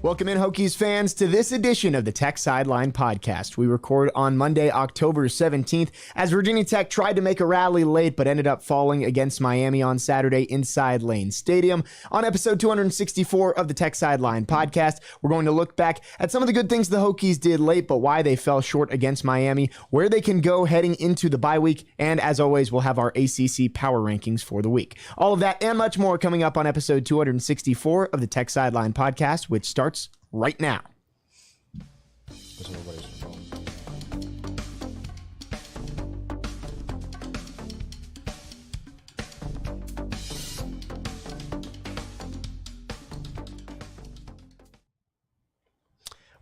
Welcome in, Hokies fans, to this edition of the Tech Sideline Podcast. We record on Monday, October 17th, as Virginia Tech tried to make a rally late, but ended up falling against Miami on Saturday inside Lane Stadium. On episode 264 of the Tech Sideline Podcast, we're going to look back at some of the good things the Hokies did late, but why they fell short against Miami, where they can go heading into the bye week, and as always, we'll have our ACC Power Rankings for the week. All of that and much more coming up on episode 264 of the Tech Sideline Podcast, which starts right now.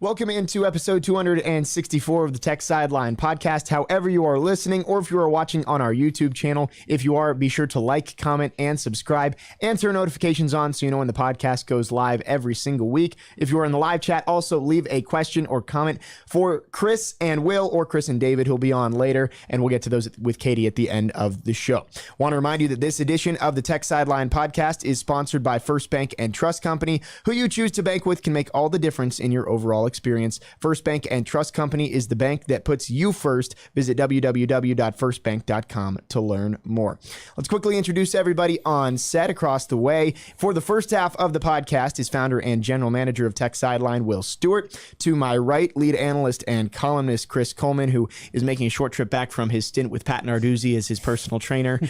Welcome into episode 264 of the Tech Sideline Podcast. However you are listening, or if you are watching on our YouTube channel, if you are, be sure to like, comment, and subscribe, and turn notifications on so you know when the podcast goes live every single week. If you are in the live chat, also leave a question or comment for Chris and Will, or Chris and David, who'll be on later, and we'll get to those with Katie at the end of the show. Want to remind you that this edition of the Tech Sideline Podcast is sponsored by First Bank and Trust Company. Who you choose to bank with can make all the difference in your overall experience. First Bank and Trust Company is the bank that puts you first. Visit www.firstbank.com to learn more. Let's quickly introduce everybody on set across the way. For the first half of the podcast is founder and general manager of Tech Sideline, Will Stewart. To my right, lead analyst and columnist Chris Coleman, who is making a short trip back from his stint with Pat Narduzzi as his personal trainer.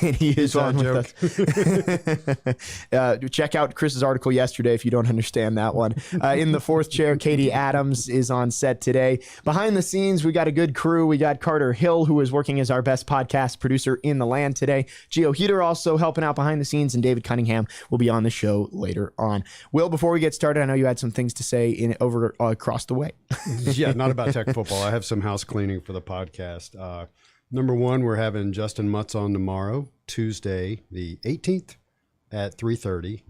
And he is on with us. Check out Chris's article yesterday if you don't understand that one. In the fourth chair, Katie Adams is on set today. Behind the scenes, we got a good crew. We got Carter Hill, who is working as our best podcast producer in the land today. Gio Heater also helping out behind the scenes, and David Cunningham will be on the show later on. Will, before we get started, I know you had some things to say across the way. Yeah, not about tech football. I have some house cleaning for the podcast. Number one, we're having Justin Mutz on tomorrow, Tuesday, the 18th. At 3:30.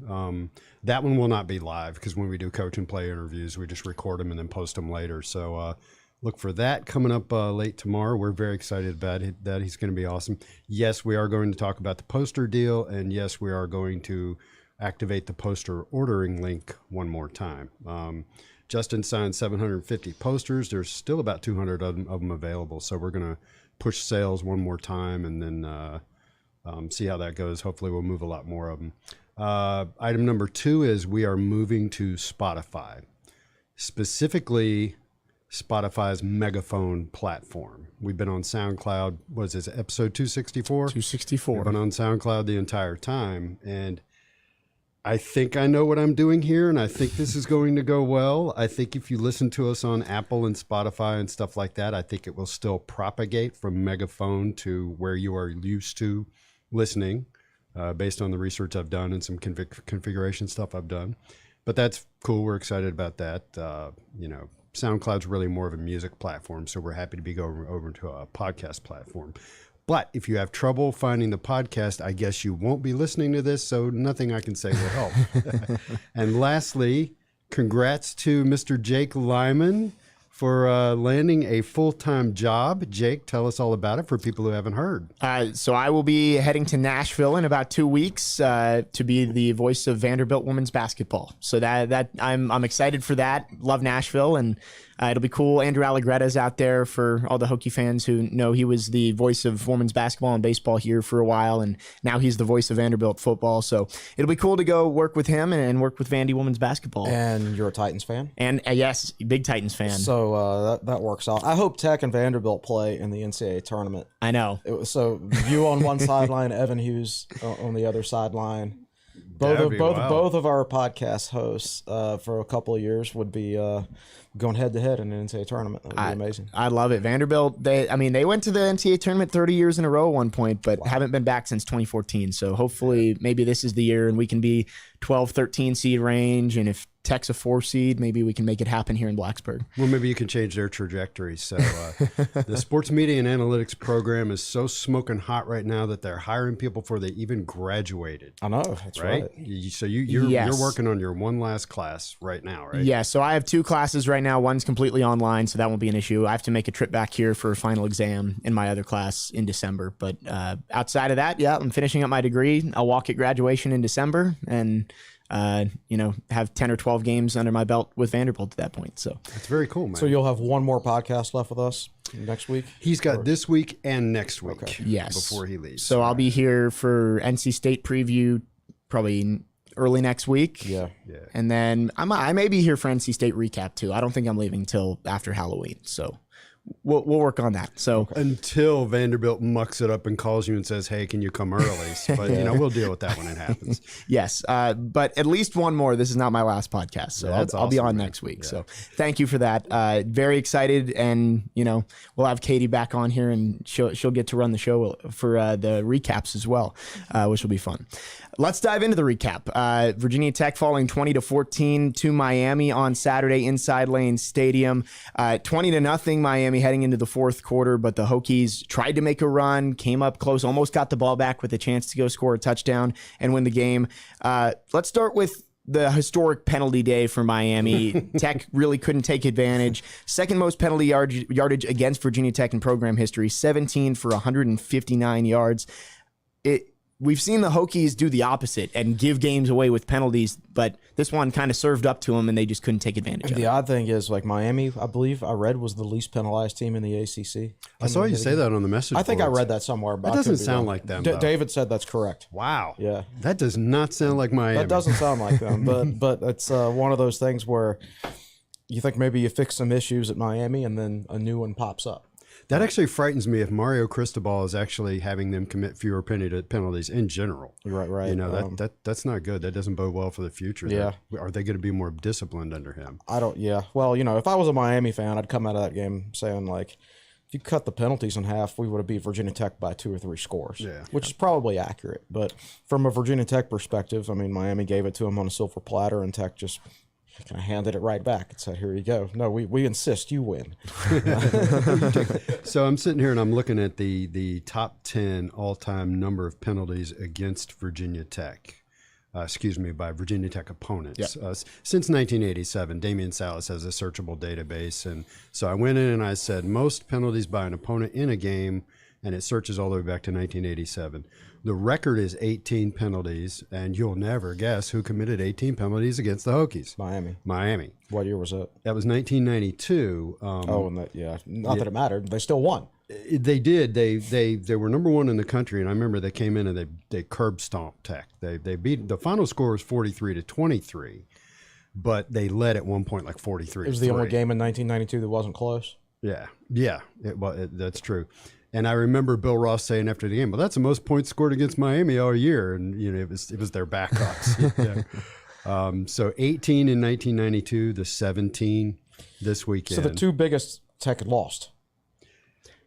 That one will not be live because when we do coach and play interviews, we just record them and then post them later. So look for that coming up late tomorrow. We're very excited about that. He's going to be awesome. Yes, we are going to talk about the poster deal, and yes, we are going to activate the poster ordering link one more time. Justin signed 750 posters. There's still about 200 of them available, so we're going to push sales one more time and then see how that goes. Hopefully we'll move a lot more of them. Item number two is we are moving to Spotify, specifically Spotify's megaphone platform. We've been on SoundCloud. What is this, episode 264? 264. We've been on SoundCloud the entire time, and I think I know what I'm doing here, and I think this is going to go well. I think if you listen to us on Apple and Spotify and stuff like that, I think it will still propagate from megaphone to where you are used to listening, based on the research I've done and some configuration stuff I've done. But that's cool. We're excited about that. SoundCloud's really more of a music platform, so we're happy to be going over to a podcast platform. But if you have trouble finding the podcast, I guess you won't be listening to this, so nothing I can say will help. And lastly, congrats to Mr. Jake Lyman for landing a full-time job. Jake, tell us all about it for people who haven't heard. So I will be heading to Nashville in about 2 weeks to be the voice of Vanderbilt women's basketball. So that I'm excited for that. Love Nashville, and it'll be cool. Andrew Allegreta's out there for all the Hokie fans who know he was the voice of women's basketball and baseball here for a while, and now he's the voice of Vanderbilt football. So it'll be cool to go work with him and work with Vandy women's basketball. And you're a Titans fan? And yes, big Titans fan. So that works out. I hope Tech and Vanderbilt play in the NCAA tournament. I know. So you on one sideline, Evan Hughes on the other sideline. Both of our podcast hosts for a couple of years would be going head to head in an NCAA tournament. That would be amazing. I love it. Vanderbilt, they went to the NCAA tournament 30 years in a row at one point, but haven't been back since 2014. So hopefully maybe this is the year and we can be 12, 13 seed range. And if Tech's a 4 seed, maybe we can make it happen here in Blacksburg. Well, maybe you can change their trajectory. So the sports media and analytics program is so smoking hot right now that they're hiring people before they even graduated. I know, that's right. So you're working on your one last class right now, right? Yeah, so I have 2 classes right now. One's completely online, so that won't be an issue. I have to make a trip back here for a final exam in my other class in December. But outside of that, yeah, I'm finishing up my degree. I'll walk at graduation in December, and have 10 or 12 games under my belt with Vanderbilt at that point. So that's very cool, man. So you'll have one more podcast left with us next week? He's got this week and next week. Okay. Yes. Before he leaves. So I'll be here for NC State preview probably early next week. Yeah. And then I may be here for NC State recap too. I don't think I'm leaving till after Halloween. So we'll work on that. So until Vanderbilt mucks it up and calls you and says, "Hey, can you come early?" But we'll deal with that when it happens. Yes, but at least one more. This is not my last podcast, so I'll be on next week. Yeah. So thank you for that. Very excited, and we'll have Katie back on here, and she'll get to run the show for the recaps as well, which will be fun. Let's dive into the recap. Virginia Tech falling 20-14 to Miami on Saturday inside Lane Stadium. 20-0 Miami heading into the fourth quarter, but the Hokies tried to make a run, came up close, almost got the ball back with a chance to go score a touchdown and win the game. Let's start with the historic penalty day for Miami. Tech really couldn't take advantage. Second most penalty yardage against Virginia Tech in program history, 17 for 159 yards. We've seen the Hokies do the opposite and give games away with penalties, but this one kind of served up to them, and they just couldn't take advantage of it. The odd thing is, Miami, I believe I read, was the least penalized team in the ACC. I saw you say that on the message I think boards. I read that somewhere. But that doesn't sound like them, though. David said that's correct. Wow. Yeah. That does not sound like Miami. That doesn't sound like them, but it's one of those things where you think maybe you fix some issues at Miami, and then a new one pops up. That actually frightens me if Mario Cristobal is actually having them commit fewer penalties in general. Right. That's not good. That doesn't bode well for the future. Yeah. Are they going to be more disciplined under him? Well, if I was a Miami fan, I'd come out of that game saying, if you cut the penalties in half, we would have beat Virginia Tech by 2 or 3 scores, which is probably accurate. But from a Virginia Tech perspective, Miami gave it to them on a silver platter, and Tech just kind of handed it right back and said, "Here you go. No, we insist you win." So I'm sitting here and I'm looking at the top 10 all-time number of penalties against Virginia Tech. By Virginia Tech opponents. Since 1987, Damian Salas has a searchable database. And so I went in and I said, most penalties by an opponent in a game, and it searches all the way back to 1987. The record is 18 penalties, and you'll never guess who committed 18 penalties against the Hokies. Miami. What year was that? That was 1992. Not that it mattered. They still won. They did. They were number 1 in the country, and I remember they came in and they curb stomped Tech. They beat, the final score was 43-23, but they led at one point 43. It was the only game in 1992 that wasn't close. Yeah. That's true. And I remember Bill Ross saying after the game, "Well, that's the most points scored against Miami all year," and it was their backups. So 18 in 1992, the 17 this weekend. So the 2 biggest Tech had lost.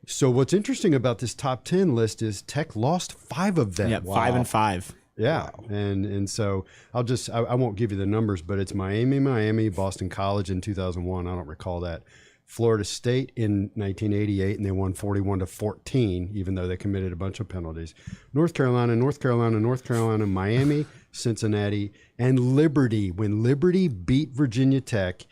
So what's interesting about this top 10 list is Tech lost 5 of them. Yeah, 5 and 5. Yeah, wow. And so I won't give you the numbers, but it's Miami, Boston College in 2001. I don't recall that. Florida State in 1988, and they won 41-14, even though they committed a bunch of penalties. North Carolina, Miami, Cincinnati, and Liberty. When Liberty beat Virginia Tech,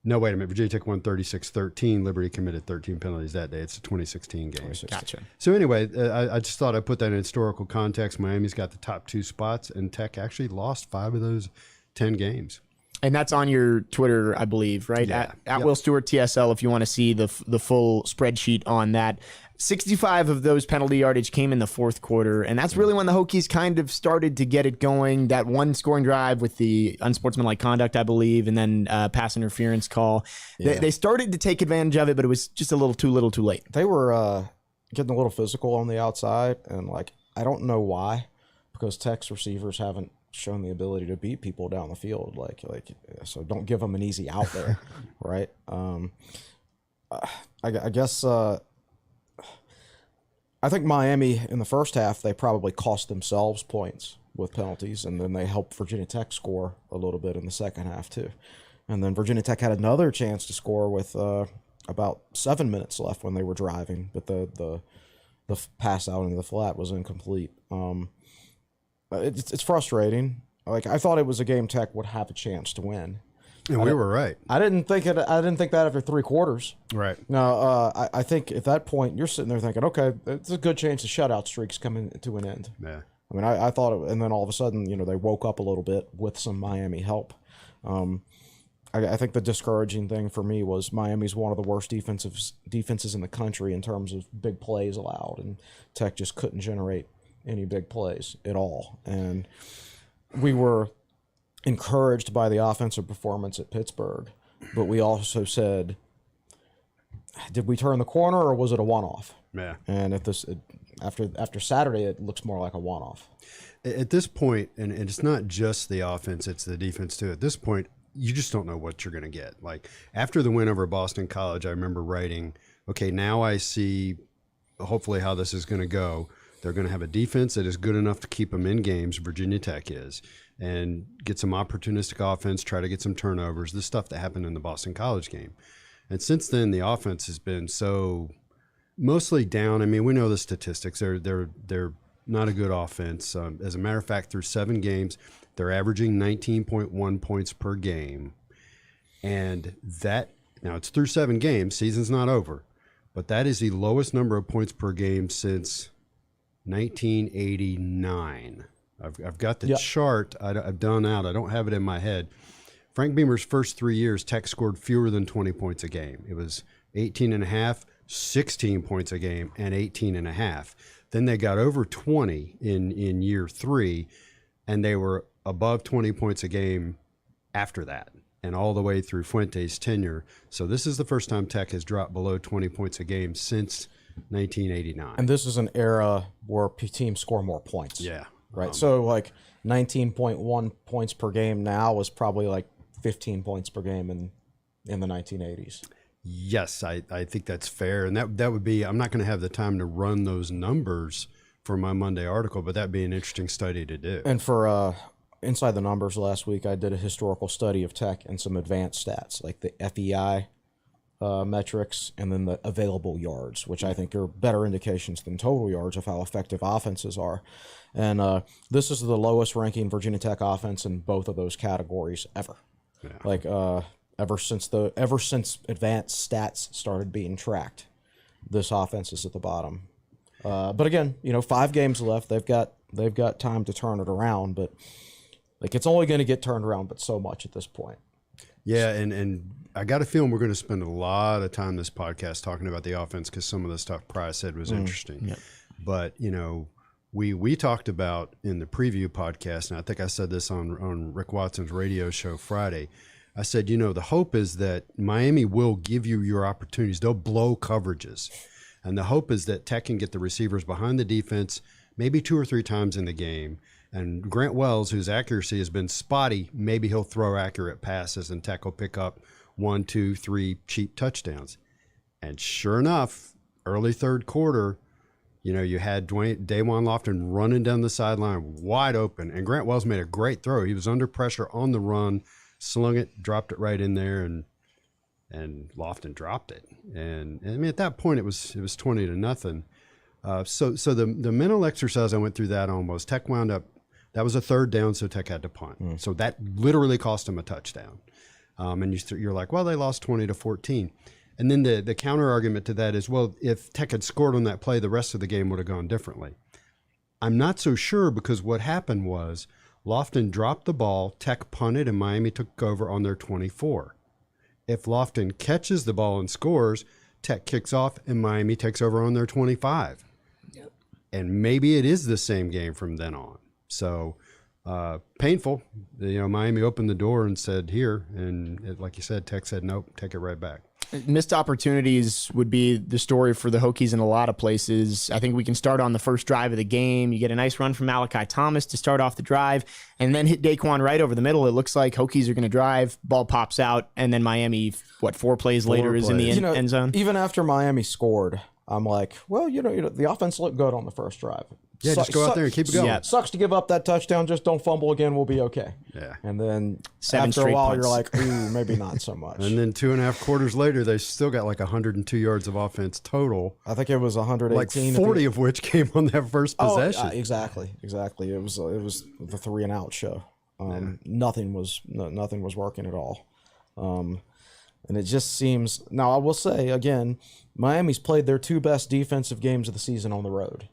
no, wait a minute, Virginia Tech won 36-13. Liberty committed 13 penalties that day. It's a 2016 game. Gotcha. So anyway, I just thought I'd put that in historical context. Miami's got the top 2 spots, and Tech actually lost 5 of those 10 games. And that's on your Twitter, I believe, right? Yeah. At Will Stewart TSL, if you want to see the full spreadsheet on that. 65 of those penalty yardage came in the fourth quarter, and that's really when the Hokies kind of started to get it going. That one scoring drive with the unsportsmanlike conduct, I believe, and then pass interference call. Yeah. They started to take advantage of it, but it was just a little too late. They were getting a little physical on the outside, and I don't know why, because Tech's receivers haven't shown the ability to beat people down the field. So don't give them an easy out there, right? I guess. I think Miami in the first half, they probably cost themselves points with penalties, and then they helped Virginia Tech score a little bit in the second half too. And then Virginia Tech had another chance to score with about 7 minutes left when they were driving, but the pass out into the flat was incomplete. It's frustrating. I thought it was a game Tech would have a chance to win. And we were right. I didn't think that after 3 quarters. Right. No, I think at that point you're sitting there thinking, okay, it's a good chance the shutout streak's coming to an end. Yeah. I mean, I thought, and then all of a sudden, they woke up a little bit with some Miami help. I think the discouraging thing for me was Miami's one of the worst defenses in the country in terms of big plays allowed, and Tech just couldn't generate any big plays at all. And we were encouraged by the offensive performance at Pittsburgh, but we also said, did we turn the corner or was it a one-off? Yeah. And after Saturday, it looks more like a one-off. At this point, and it's not just the offense, it's the defense too. At this point, you just don't know what you're going to get. Like after the win over Boston College, I remember writing, okay, now I see hopefully how this is going to go. They're going to have a defense that is good enough to keep them in games, Virginia Tech is, and get some opportunistic offense, try to get some turnovers, the stuff that happened in the Boston College game. And since then, the offense has been so mostly down. I mean, we know the statistics. They're not a good offense. As a matter of fact, through 7 games, they're averaging 19.1 points per game. And that, now it's through 7 games, season's not over, but that is the lowest number of points per game since 1989. I've got the chart I've done out. I don't have it in my head. Frank Beamer's first 3 years, Tech scored fewer than 20 points a game. It was 18.5, 16 points a game, and 18.5. Then they got over 20 in year 3, and they were above 20 points a game after that, and all the way through Fuente's tenure. So this is the first time Tech has dropped below 20 points a game since 1989. And this is an era where teams score more points. Yeah. Right. So like 19.1 points per game now was probably like 15 points per game in the 1980s. Yes, I think that's fair. And that would be, I'm not going to have the time to run those numbers for my Monday article, but that'd be an interesting study to do. And for Inside the Numbers last week, I did a historical study of Tech and some advanced stats like the FEI metrics and then the available yards, which I think are better indications than total yards of how effective offenses are. And this is the lowest ranking Virginia Tech offense in both of those categories ever. Yeah. Like ever since advanced stats started being tracked, this offense is at the bottom. But again, 5 games left. They've got time to turn it around, but like it's only going to get turned around, but so much at this point. Yeah, and I got a feeling we're going to spend a lot of time this podcast talking about the offense because some of the stuff Price said was interesting. Yeah. But we talked about in the preview podcast, and I think I said this on Rick Watson's radio show Friday. I said, the hope is that Miami will give you your opportunities. They'll blow coverages. And the hope is that Tech can get the receivers behind the defense maybe 2 or 3 times in the game. And Grant Wells, whose accuracy has been spotty, maybe he'll throw accurate passes and Tech will pick up 1, 2, 3 cheap touchdowns. And sure enough, early third quarter, you had Dawan Lofton running down the sideline wide open. And Grant Wells made a great throw. He was under pressure on the run, slung it, dropped it right in there, and Lofton dropped it. And I mean, at that point, it was 20-0. So the mental exercise I went through that on was Tech wound up. That was a 3rd down, so Tech had to punt. So that literally cost them a touchdown. And you're like, well, they lost 20-14. And then the counter argument to that is, well, if Tech had scored on that play, the rest of the game would have gone differently. I'm not so sure because what happened was Lofton dropped the ball, Tech punted, and Miami took over on their 24. If Lofton catches the ball and scores, Tech kicks off, and Miami takes over on their 25. Yep. And maybe it is the same game from then on. So painful. Miami opened the door and said, here. And like you said, Tech said, nope, take it right back. Missed opportunities would be the story for the Hokies in a lot of places. I think we can start on the first drive of the game. You get a nice run from Malachi Thomas to start off the drive and then hit Daquan right over the middle. It looks like Hokies are going to drive, ball pops out, and then Miami, 4 plays later is in the end zone. Even after Miami scored, I'm like, well, the offense looked good on the first drive. Yeah, just go out there and keep it going. Yeah, it sucks to give up that touchdown. Just don't fumble again. We'll be okay. Yeah. And then 7 after a while, punts. you're like, ooh, maybe not so much. And then 2.5 quarters later, they still got like 102 yards of offense total. I think it was 118. Like 40 of which came on that first possession. Exactly. It was the 3-and-out show. Nothing was working at all. And it just seems, now I will say again, Miami's played their 2 best defensive games of the season on the road.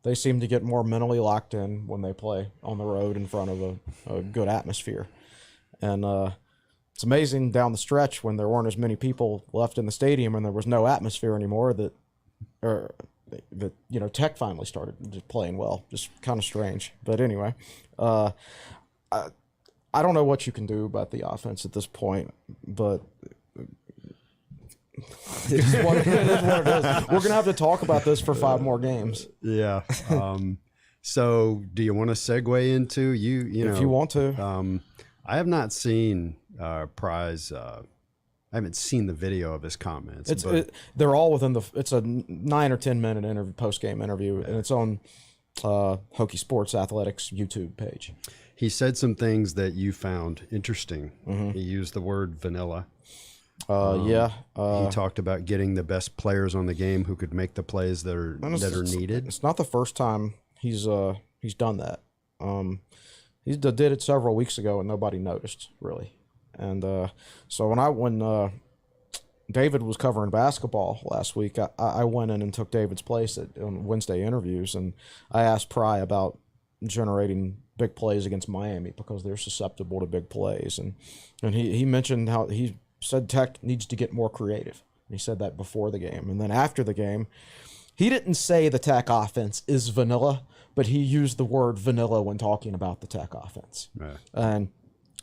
they seem to get more mentally locked in when they play on the road in front of a good atmosphere. And it's amazing down the stretch when there weren't as many people left in the stadium and there was no atmosphere anymore that Tech finally started just playing well. Just kind of strange. But anyway, I don't know what you can do about the offense at this point, but it is what it is. We're going to have to talk about this for 5 more games. Yeah. So do you want to segue into if you want to? I have not seen Pry's. I haven't seen the video of his comments. They're all within it's a 9 or 10 minute post-game interview, and it's on Hokie Sports Athletics YouTube page. He said some things that you found interesting. Mm-hmm. He used the word vanilla. He talked about getting the best players on the game who could make the plays that are needed. It's not the first time he's done that. He did it several weeks ago and nobody noticed really. And so when David was covering basketball last week, I went in and took David's place on Wednesday interviews, and I asked Pry about generating big plays against Miami because they're susceptible to big plays, and he mentioned how he said Tech needs to get more creative. And he said that before the game, and then after the game, he didn't say the Tech offense is vanilla, but he used the word vanilla when talking about the Tech offense. Right. And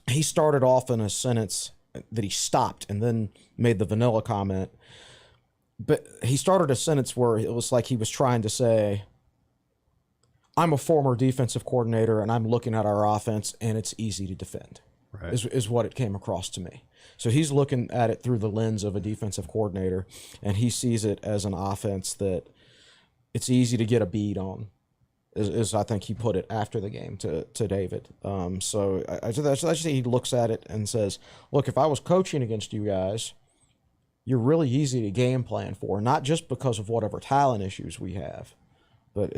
he started off in a sentence that he stopped and then made the vanilla comment. But he started a sentence where it was like he was trying to say, I'm a former defensive coordinator and I'm looking at our offense and it's easy to defend, right. is what it came across to me. So he's looking at it through the lens of a defensive coordinator, and he sees it as an offense that it's easy to get a bead on. Is I think he put it after the game to David. So I just think he looks at it and says, look, if I was coaching against you guys, you're really easy to game plan for, not just because of whatever talent issues we have, but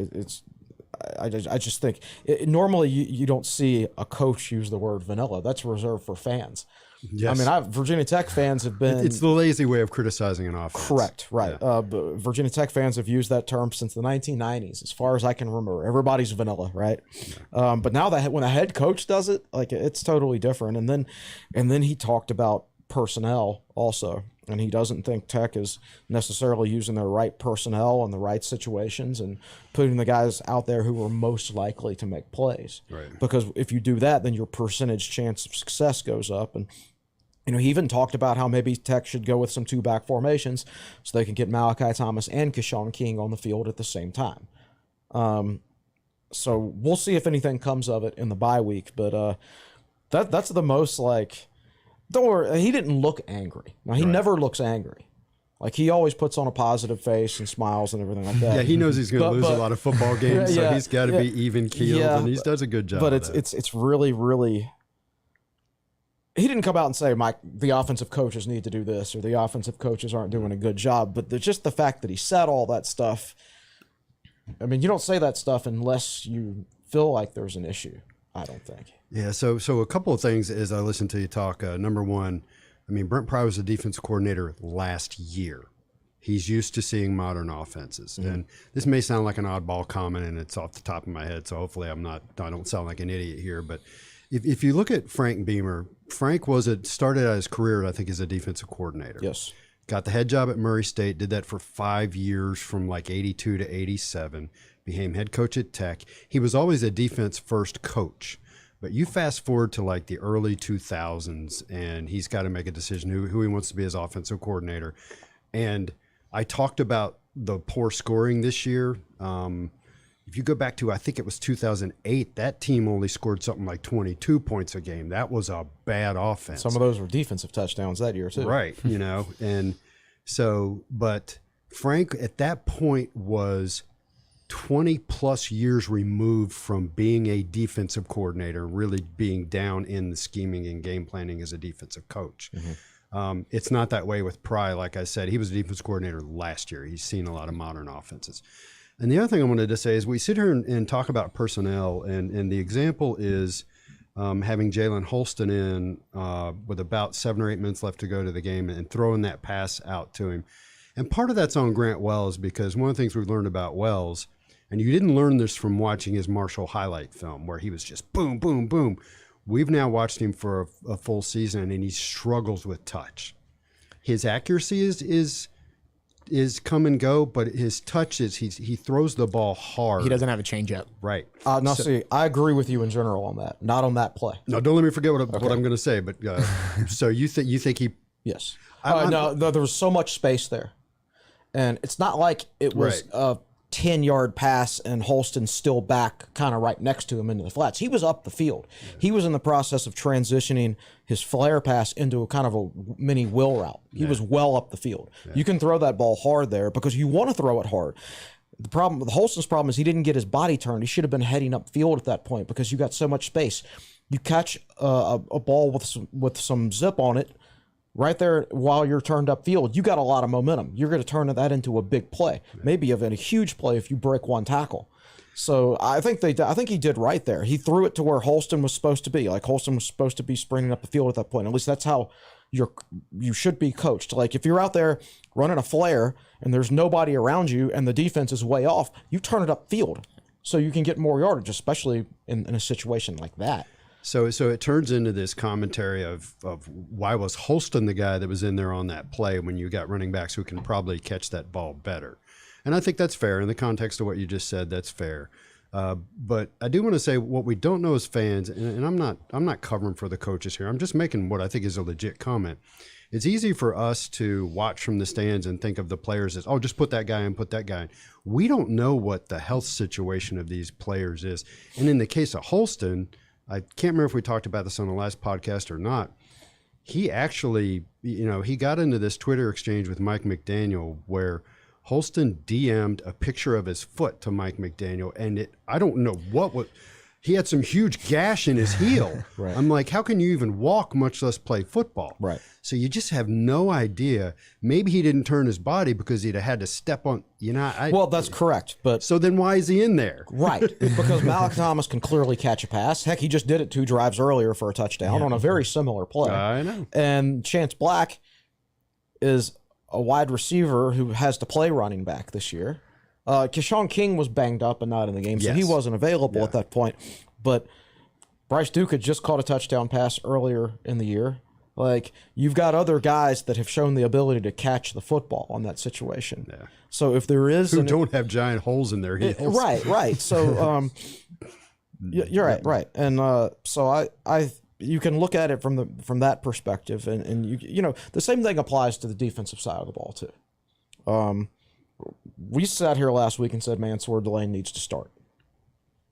I just think normally you don't see a coach use the word vanilla. That's reserved for fans. Yes. I mean, Virginia Tech fans have been... It's the lazy way of criticizing an offense. Correct, right. Yeah. But Virginia Tech fans have used that term since the 1990s, as far as I can remember. Everybody's vanilla, right? Yeah. But now that when a head coach does it, like it's totally different. And then he talked about personnel also, and he doesn't think Tech is necessarily using the right personnel in the right situations and putting the guys out there who are most likely to make plays. Right. Because if you do that, then your percentage chance of success goes up. And he even talked about how maybe Tech should go with some 2-back formations so they can get Malachi Thomas and Keshawn King on the field at the same time. So we'll see if anything comes of it in the bye week. But that's the most like. Don't worry, he didn't look angry. Now, he never looks angry. Like, he always puts on a positive face and smiles and everything like that. Yeah, he knows he's going to lose a lot of football games, so he's got to be even-keeled, and he does a good job But of that. it's really, really... He didn't come out and say, Mike, the offensive coaches need to do this, or the offensive coaches aren't doing a good job. But just the fact that he said all that stuff... I mean, you don't say that stuff unless you feel like there's an issue, I don't think. Yeah, so a couple of things as I listen to you talk. Number one, I mean, Brent Pry was the defensive coordinator last year. He's used to seeing modern offenses. Mm-hmm. And this may sound like an oddball comment, and it's off the top of my head, so hopefully I don't sound like an idiot here. But if you look at Frank Beamer, Frank started out his career, I think, as a defensive coordinator. Yes. Got the head job at Murray State, did that for 5 years from like 82 to 87, became head coach at Tech. He was always a defense-first coach. But you fast forward to like the early 2000s, and he's got to make a decision who he wants to be his offensive coordinator. And I talked about the poor scoring this year. If you go back to, I think it was 2008, that team only scored something like 22 points a game. That was a bad offense. Some of those were defensive touchdowns that year too. Right, and so, but Frank at that point was 20 plus years removed from being a defensive coordinator, really being down in the scheming and game planning as a defensive coach. Mm-hmm. It's not that way with Pry. Like I said, he was a defense coordinator last year. He's seen a lot of modern offenses. And the other thing I wanted to say is we sit here and talk about personnel, and the example is having Jalen Holston in with about 7 or 8 minutes left to go to the game and throwing that pass out to him. And part of that's on Grant Wells, because one of the things we've learned about Wells, And you didn't learn this from watching his Marshall highlight film where he was just boom, boom, boom. We've now watched him for a full season, and he struggles with touch. His accuracy is come and go, but his touch is he throws the ball hard. He doesn't have a changeup. Right. See, I agree with you in general on that. Not on that play. No, don't let me forget what I'm going to say. But so you think he? Yes. No, there was so much space there, and it's not like it was a 10-yard pass and Holston's still back kind of right next to him into the flats. He was up the field. Yeah. He was in the process of transitioning his flare pass into a kind of a mini wheel route. He was well up the field. Yeah. You can throw that ball hard there because you want to throw it hard. The problem with Holston's problem is he didn't get his body turned. He should have been heading up field at that point because you got so much space. You catch a ball with some zip on it right there while you're turned up field, you got a lot of momentum. You're going to turn that into a big play, maybe even a huge play if you break one tackle. So I think he did right there. He threw it to where Holston was supposed to be. Like Holston was supposed to be sprinting up the field at that point. At least that's how you should be coached. Like if you're out there running a flare and there's nobody around you and the defense is way off, you turn it up field so you can get more yardage, especially in a situation like that. So it turns into this commentary of why was Holston the guy that was in there on that play when you got running backs who can probably catch that ball better. And I think that's fair. In the context of what you just said, that's fair. But I do want to say what we don't know as fans, and I'm not covering for the coaches here. I'm just making what I think is a legit comment. It's easy for us to watch from the stands and think of the players as, oh, just put that guy in, put that guy in. We don't know what the health situation of these players is. And in the case of Holston, I can't remember if we talked about this on the last podcast or not. He actually, he got into this Twitter exchange with Mike McDaniel where Holston DM'd a picture of his foot to Mike McDaniel, and I don't know he had some huge gash in his heel. Right. I'm like, how can you even walk, much less play football? Right. So you just have no idea. Maybe he didn't turn his body because he'd have had to step on, Well, that's correct. But so then why is he in there? Right. Because Malik Thomas can clearly catch a pass. Heck, he just did it 2 drives earlier for a touchdown on a very similar play. I know. And Chance Black is a wide receiver who has to play running back this year. Keshawn King was banged up and not in the game, so he wasn't available at that point. But Bryce Duke had just caught a touchdown pass earlier in the year. Like, you've got other guys that have shown the ability to catch the football on that situation. Yeah. So if there is... Who don't have giant holes in their heels. Right. So, you're right. And so you can look at it from that perspective, and you the same thing applies to the defensive side of the ball too. We sat here last week and said Mansour Delane needs to start,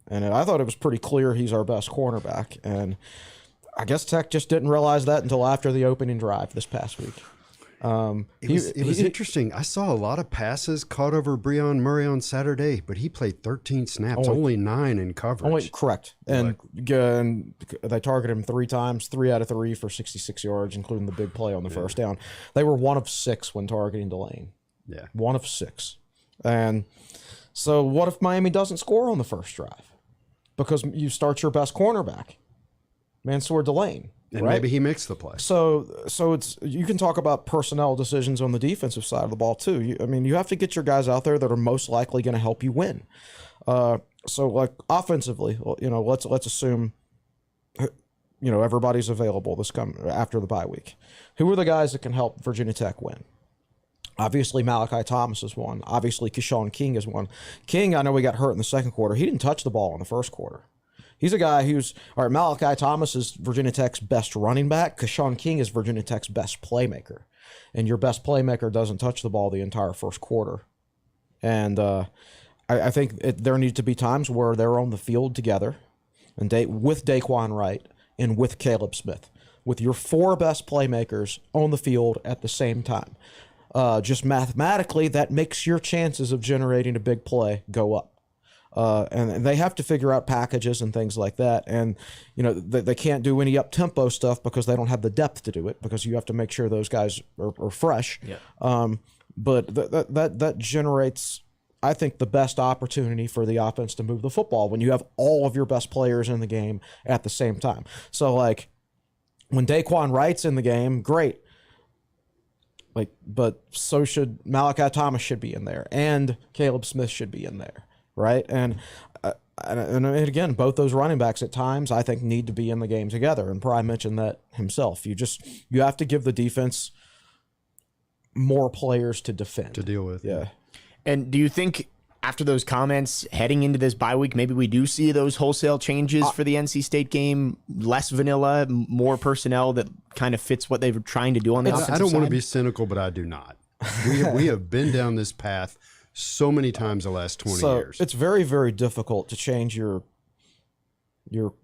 and I thought it was pretty clear he's our best cornerback, and I guess Tech just didn't realize that until after the opening drive this past week. It was interesting. I saw a lot of passes caught over Breon Murray on Saturday, but he played 13 snaps, only 9 in coverage. Correct. And they targeted him 3 times, 3 out of 3 for 66 yards, including the big play on the first down. They were 1 of 6 when targeting Delane. Yeah. 1 of 6. And so what if Miami doesn't score on the first drive? Because you start your best cornerback, Mansour Delane. And maybe he makes the play. So you can talk about personnel decisions on the defensive side of the ball too. You have to get your guys out there that are most likely going to help you win. So like offensively, let's assume everybody's available after the bye week. Who are the guys that can help Virginia Tech win? Obviously, Malachi Thomas is one. Obviously, Keshawn King is one. King, I know he got hurt in the second quarter. He didn't touch the ball in the first quarter. He's a guy Malachi Thomas is Virginia Tech's best running back. Keshawn King is Virginia Tech's best playmaker. And your best playmaker doesn't touch the ball the entire first quarter. And I think there need to be times where they're on the field together and with Daquan Wright and with Caleb Smith, with your 4 best playmakers on the field at the same time. Just mathematically, that makes your chances of generating a big play go up. And they have to figure out packages and things like that. And, they can't do any up-tempo stuff because they don't have the depth to do it, because you have to make sure those guys are fresh. Yeah. But that generates, I think, the best opportunity for the offense to move the football when you have all of your best players in the game at the same time. So, like, when Daquan Wright's in the game, great. But so should Malachi Thomas should be in there, and Caleb Smith should be in there. right? And again, both those running backs at times I think need to be in the game together. And Pry mentioned that himself. You have to give the defense more players to defend, to deal with. Yeah. And do you think after those comments heading into this bye week, maybe we do see those wholesale changes for the NC State game, less vanilla, more personnel that kind of fits what they were trying to do on the offensive side? I don't want to be cynical, but I do not. We have been down this path so many times the last 20 years. It's very, very difficult to change your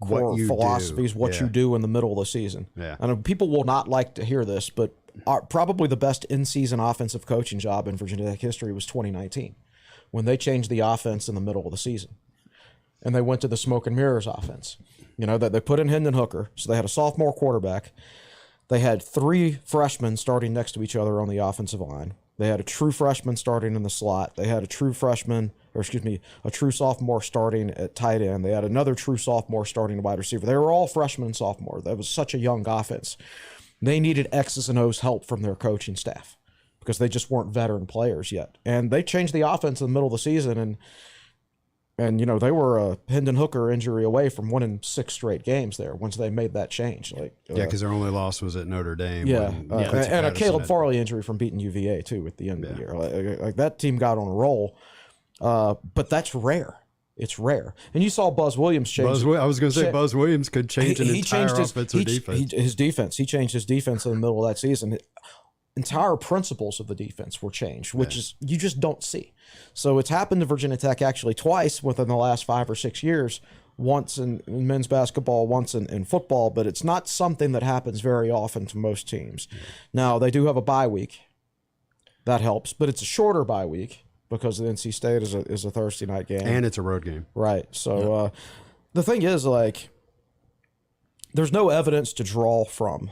core philosophies, what you do in the middle of the season. Yeah. I know people will not like to hear this, but probably the best in-season offensive coaching job in Virginia Tech history was 2019, when they changed the offense in the middle of the season. And they went to the smoke and mirrors offense. That they put in Hendon Hooker, so they had a sophomore quarterback. They had 3 freshmen starting next to each other on the offensive line. They had a true freshman starting in the slot. They had a true sophomore starting at tight end. They had another true sophomore starting at wide receiver. They were all freshmen and sophomore. That was such a young offense. They needed X's and O's help from their coaching staff because they just weren't veteran players yet. And they changed the offense in the middle of the season, and they were a Hendon Hooker injury away from winning 6 straight games there once they made that change. Because their only loss was at Notre Dame. And a Caleb Farley injury from beating UVA too at the end of the year. Like that team got on a roll, but that's rare. It's rare. And you saw Buzz Williams change. I was going to say Buzz Williams could change an entire offensive defense. His defense. He changed his defense in the middle of that season. Entire principles of the defense were changed, which is you just don't see. So it's happened to Virginia Tech actually twice within the last 5 or 6 years, once in men's basketball, once in football, but it's not something that happens very often to most teams. Now, they do have a bye week. That helps, but it's a shorter bye week because the NC State is a Thursday night game. And it's a road game. Right. So the thing is, there's no evidence to draw from.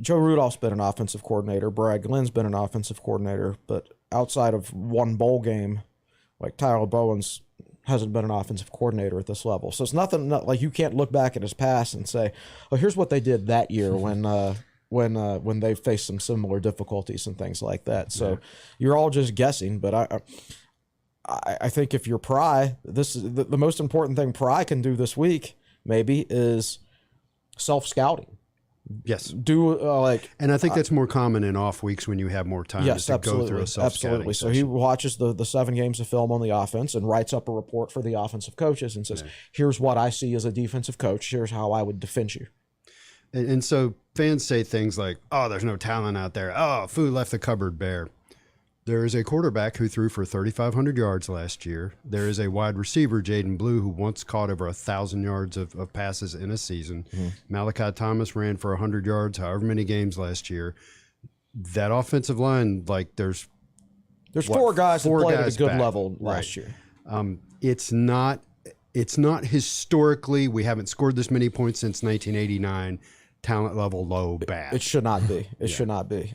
Joe Rudolph's been an offensive coordinator. Brad Glenn's been an offensive coordinator. But outside of one bowl game, Tyler Bowens hasn't been an offensive coordinator at this level. So it's nothing you can't look back at his past and say, oh, here's what they did that year when they faced some similar difficulties and things like that. So you're all just guessing. But I think if you're Pry, this is the most important thing Pry can do this week maybe is self-scouting. Yes. And I think that's more common in off weeks when you have more time to go through a self-scouting So he watches the 7 games of film on the offense and writes up a report for the offensive coaches and says, here's what I see as a defensive coach. Here's how I would defend you. And so fans say things like, oh, there's no talent out there. Oh, food left the cupboard bare. There is a quarterback who threw for 3,500 yards last year. There is a wide receiver, Jaden Blue, who once caught over 1,000 yards of passes in a season. Mm-hmm. Malachi Thomas ran for 100 yards, however many games last year. That offensive line, there's 4 guys that played at a good level last year. It's not historically, we haven't scored this many points since 1989. Talent level low, bad. It should not be. It should not be.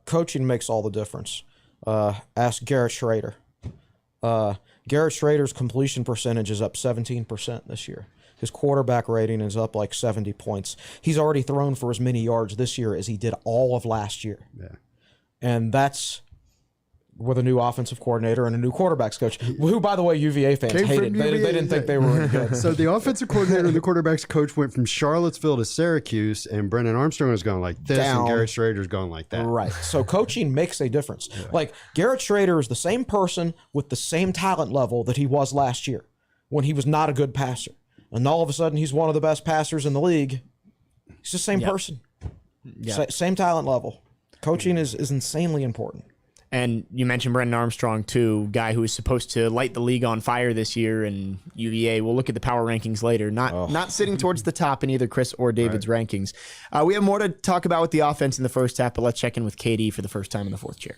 Coaching makes all the difference. Ask Garrett Schrader. Garrett Schrader's completion percentage is up 17% this year. His quarterback rating is up 70 points. He's already thrown for as many yards this year as he did all of last year. Yeah. And that's with a new offensive coordinator and a new quarterbacks coach, who, by the way, UVA fans hated. They didn't think they were any good. So the offensive coordinator and the quarterbacks coach went from Charlottesville to Syracuse, and Brennan Armstrong was going like this, and Garrett Schrader's going like that. Right. So coaching makes a difference. Yeah. Garrett Schrader is the same person with the same talent level that he was last year when he was not a good passer. And all of a sudden, he's one of the best passers in the league. He's the same person. Yeah. Same talent level. Coaching is insanely important. And you mentioned Brendan Armstrong, too, guy who was supposed to light the league on fire this year, and UVA, we'll look at the power rankings later, not sitting towards the top in either Chris or David's rankings. We have more to talk about with the offense in the first half, but let's check in with KD for the first time in the 4th chair.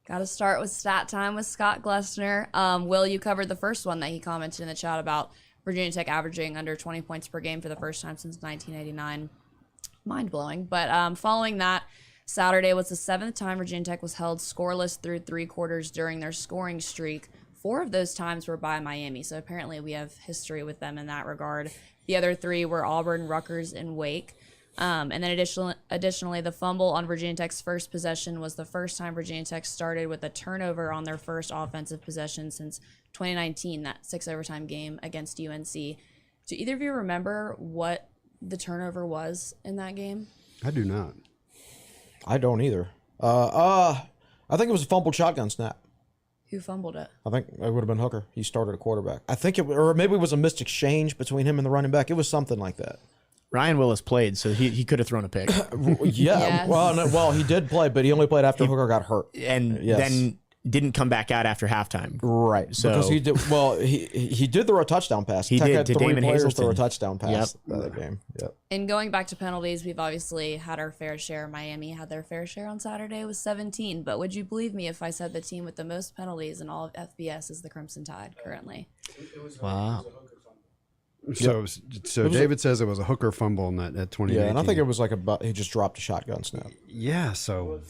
Got to start with stat time with Scott Glesner. Will, you covered the first one that he commented in the chat about Virginia Tech averaging under 20 points per game for the first time since 1989. Mind-blowing. But following that, Saturday was the 7th time Virginia Tech was held scoreless through 3 quarters during their scoring streak. 4 of those times were by Miami, so apparently we have history with them in that regard. The other 3 were Auburn, Rutgers, and Wake. And then additionally, the fumble on Virginia Tech's first possession was the first time Virginia Tech started with a turnover on their first offensive possession since 2019, that 6 overtime game against UNC. Do either of you remember what the turnover was in that game? I do not. I don't either. I think it was a fumbled shotgun snap. Who fumbled it? I think it would have been Hooker. He started at quarterback. I think or maybe it was a missed exchange between him and the running back. It was something like that. Ryan Willis played, so he could have thrown a pick. Yeah. Yes. Well, he did play, but he only played after Hooker got hurt. And then didn't come back out after halftime. Right. So because he did he did throw a touchdown pass. He Tech did had to 3 Damon players Hazelton. throw a touchdown pass that game. Yep. And going back to penalties, we've obviously had our fair share. Miami had their fair share on Saturday with 17. But would you believe me if I said the team with the most penalties in all of FBS is the Crimson Tide currently? Wow. So David says it was a Hooker fumble in that at 2018. Yeah, and I think it was like he just dropped a shotgun snap. Yeah, so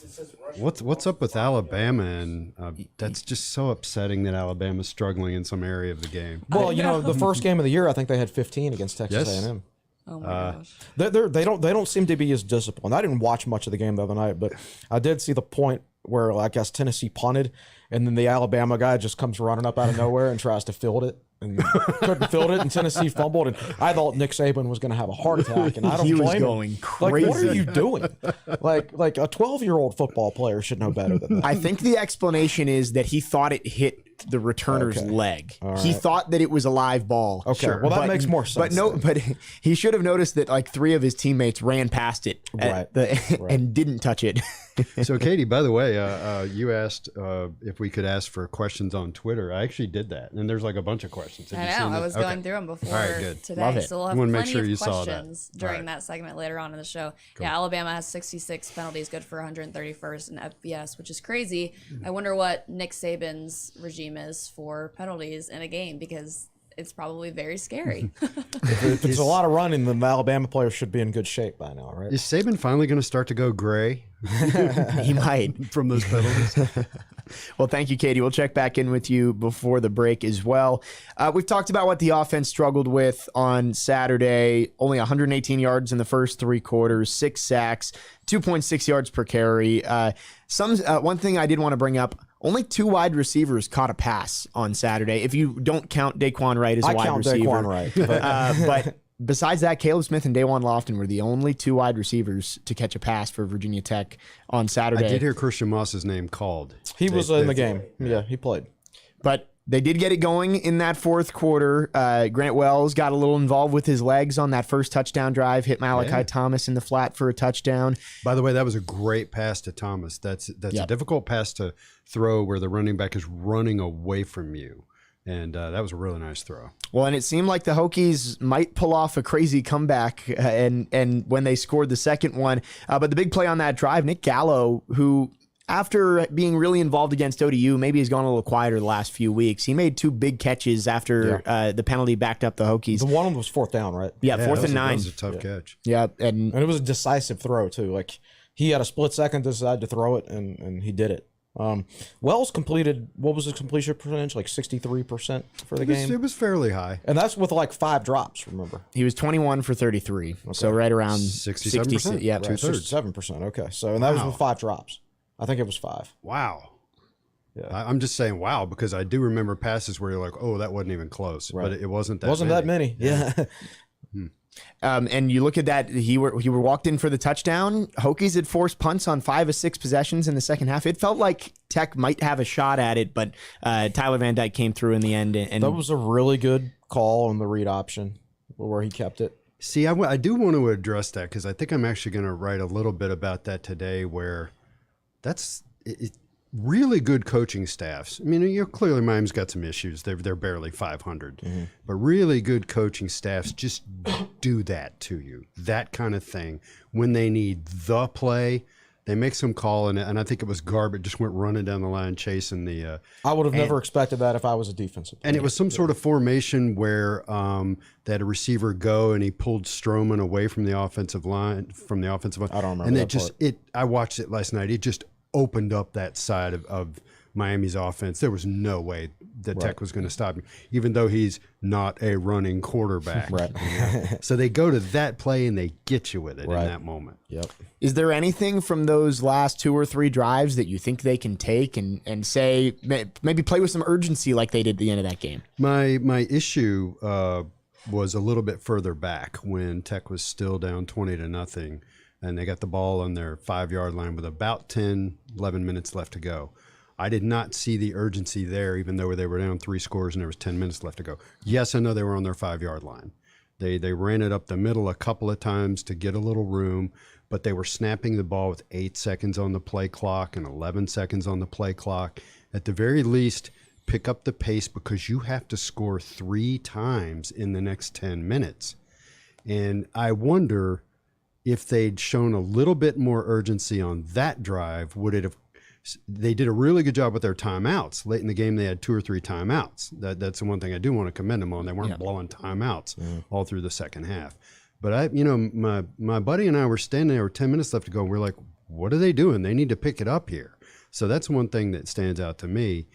what's up with Alabama? And that's just so upsetting that Alabama's struggling in some area of the game. Well, the first game of the year, I think they had 15 against Texas A&M. Oh my gosh. They don't seem to be as disciplined. I didn't watch much of the game the other night, but I did see the point where I guess Tennessee punted, and then the Alabama guy just comes running up out of nowhere and tries to field it. And couldn't field it, and Tennessee fumbled, and I thought Nick Saban was going to have a heart attack, and I don't He was blame him. going crazy. Like, what are you doing? Like a 12-year-old football player should know better than that. I think the explanation is that he thought it hit the returner's leg. All He right. thought that it was a live ball. Okay, well, that makes more sense But he should have noticed that like 3 of his teammates ran past it and didn't touch it. So, Katie, by the way, you asked if we could ask for questions on Twitter. I actually did that, and there's like a bunch of questions. Have you I seen know. I that? was going through them before All right, good. today, Love it. so we'll have Wanna make plenty sure of you saw that. questions during Right. that segment later on in the show. Yeah, Alabama has 66 penalties, good for 131st in FBS, which is crazy. I wonder what Nick Saban's regime is for penalties in a game, because it's probably very scary. If it's a lot of running, then the Alabama players should be in good shape by now, right? Is Saban finally going to start to go gray He might. from those penalties? Well, thank you, Katie. We'll check back in with you before the break as well. We've talked about what the offense struggled with on Saturday. Only 118 yards in the first 3 quarters, 6 sacks, 2.6 yards per carry. One thing I did want to bring up, only 2 wide receivers caught a pass on Saturday, if you don't count Daquan Wright as a wide receiver. I count Daquan Wright. But besides that, Caleb Smith and Dajuan Lofton were the only 2 wide receivers to catch a pass for Virginia Tech on Saturday. I did hear Christian Moss's name called. He was in the game. Yeah, he played. But they did get it going in that 4th quarter. Grant Wells got a little involved with his legs on that first touchdown drive, hit Malachi Thomas in the flat for a touchdown. By the way, that was a great pass to Thomas. That's a difficult pass to throw where the running back is running away from you. And that was a really nice throw. Well, and it seemed like the Hokies might pull off a crazy comeback and when they scored the second one. But the big play on that drive, Nick Gallo, who after being really involved against ODU, maybe he's gone a little quieter the last few weeks. He made 2 big catches after the penalty backed up the Hokies. The one was 4th down, right? Yeah, 4th and 9. That was a tough catch. Yeah, and it was a decisive throw too. Like he had a split second to decide to throw it, and he did it. Wells completed, what was his completion percentage? Like 63% for the game. It was fairly high. And that's with like 5 drops, remember? he was 21 for 33, so right around 67%. Yeah, Right, 2/3. 67%. Okay. So, and that was with 5 drops. I think it was 5. Wow. Yeah. I'm just saying wow because I do remember passes where you're like, oh, that wasn't even close. Right. But it wasn't that That many. Yeah. And you look at that, he were walked in for the touchdown. Hokies had forced punts on 5 of 6 possessions in the second half. It felt like Tech might have a shot at it, but Tyler Van Dyke came through in the end. And That was a really good call on the read option where he kept it. See, I do want to address that because I think I'm actually going to write a little bit about that today where that's really good coaching staffs. I mean, clearly Miami's got some issues. They're barely 500. But really good coaching staffs just do that to you, that kind of thing. When they need the play, they make some call, and I think it was Garbett just went running down the line chasing the I would have never expected that if I was a defensive player. and it was some sort of formation where they had a receiver go and he pulled Stroman away from the offensive line. I don't remember And that part. I watched it last night. It just opened up that side of Miami's offense, there was no way that Tech was going to stop him, even though he's not a running quarterback. Right. So they go to that play and they get you with it in that moment. Yep. Is there anything from those last 2 or 3 drives that you think they can take and say, maybe play with some urgency like they did at the end of that game? My issue was a little bit further back when Tech was still down 20-0, and they got the ball on their 5-yard line with about 10, 11 minutes left to go. I did not see the urgency there, even though they were down 3 scores and there was 10 minutes left to go. Yes, I know they were on their 5-yard line. They ran it up the middle a couple of times to get a little room, but they were snapping the ball with 8 seconds on the play clock and 11 seconds on the play clock. At the very least, pick up the pace because you have to score 3 times in the next 10 minutes. And I wonder if they'd shown a little bit more urgency on that drive, would it have? They did a really good job with their timeouts. Late in the game, they had 2 or 3 timeouts. That's the one thing I do want to commend them on. They weren't blowing timeouts all through the second half. But my buddy and I were standing there with 10 minutes left to go, and we're like, what are they doing? They need to pick it up here. So that's one thing that stands out to me.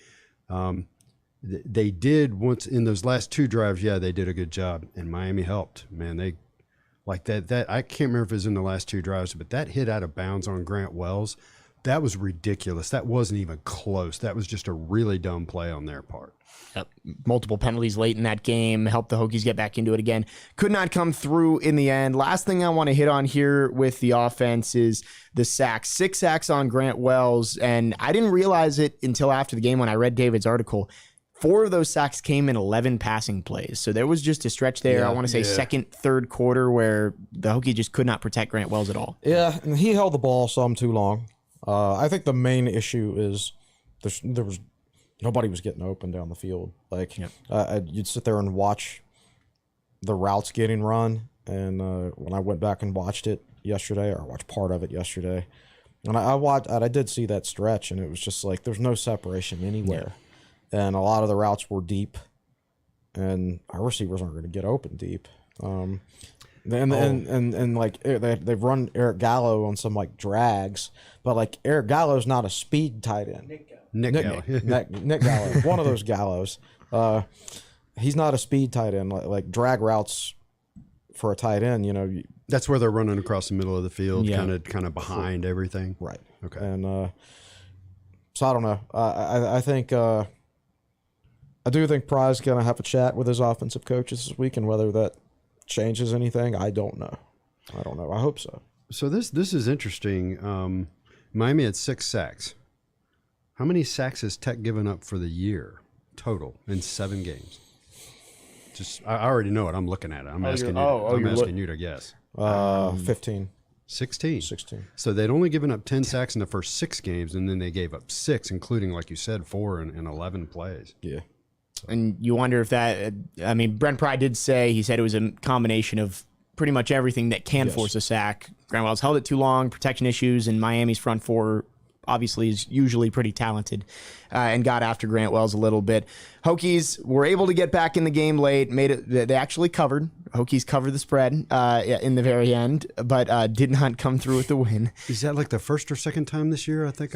They did once in those last 2 drives. Yeah, they did a good job, and Miami helped. Man, they like that. I can't remember if it was in the last 2 drives, but that hit out of bounds on Grant Wells. That was ridiculous. That wasn't even close. That was just a really dumb play on their part. Yep. Multiple penalties late in that game helped the Hokies get back into it again. Could not come through in the end. Last thing I want to hit on here with the offense is the sacks. 6 sacks on Grant Wells, and I didn't realize it until after the game when I read David's article. 4 of those sacks came in 11 passing plays. So there was just a stretch there, I want to say second, third quarter, where the Hokies just could not protect Grant Wells at all. Yeah, and he held the ball some too long. I think the main issue is there was nobody was getting open down the field. Like you'd sit there and watch the routes getting run. And when I went back and watched it yesterday, or I watched part of it yesterday, and I did see that stretch, and it was just like there's no separation anywhere, and a lot of the routes were deep, and our receivers aren't going to get open deep. And like they've run Eric Gallo on some like drags, but like Eric Gallo's not a speed tight end. Nick Gallo, one of those Gallos. He's not a speed tight end. Like drag routes for a tight end, That's where they're running across the middle of the field, kind of behind everything. Right. Okay. And so I don't know. I think I do think Pry's gonna have a chat with his offensive coaches this week, and whether that changes anything, I don't know. I hope so. So this is interesting. Miami had 6 sacks. How many sacks has Tech given up for the year total in 7 games? I already know it. I'm looking at it. I'm asking you to guess. 15. 16. 16. So they'd only given up 10 sacks in the first 6 games, and then they gave up 6, including, like you said, 4 in 11 plays. Yeah. And you wonder if that, Brent Pry did say, he said it was a combination of pretty much everything that can force a sack. Grant Wells held it too long, protection issues, and Miami's front 4 obviously is usually pretty talented and got after Grant Wells a little bit. Hokies were able to get back in the game late, they actually covered. Hokies covered the spread in the very end, but did not come through with the win. Is that like the first or second time this year? I think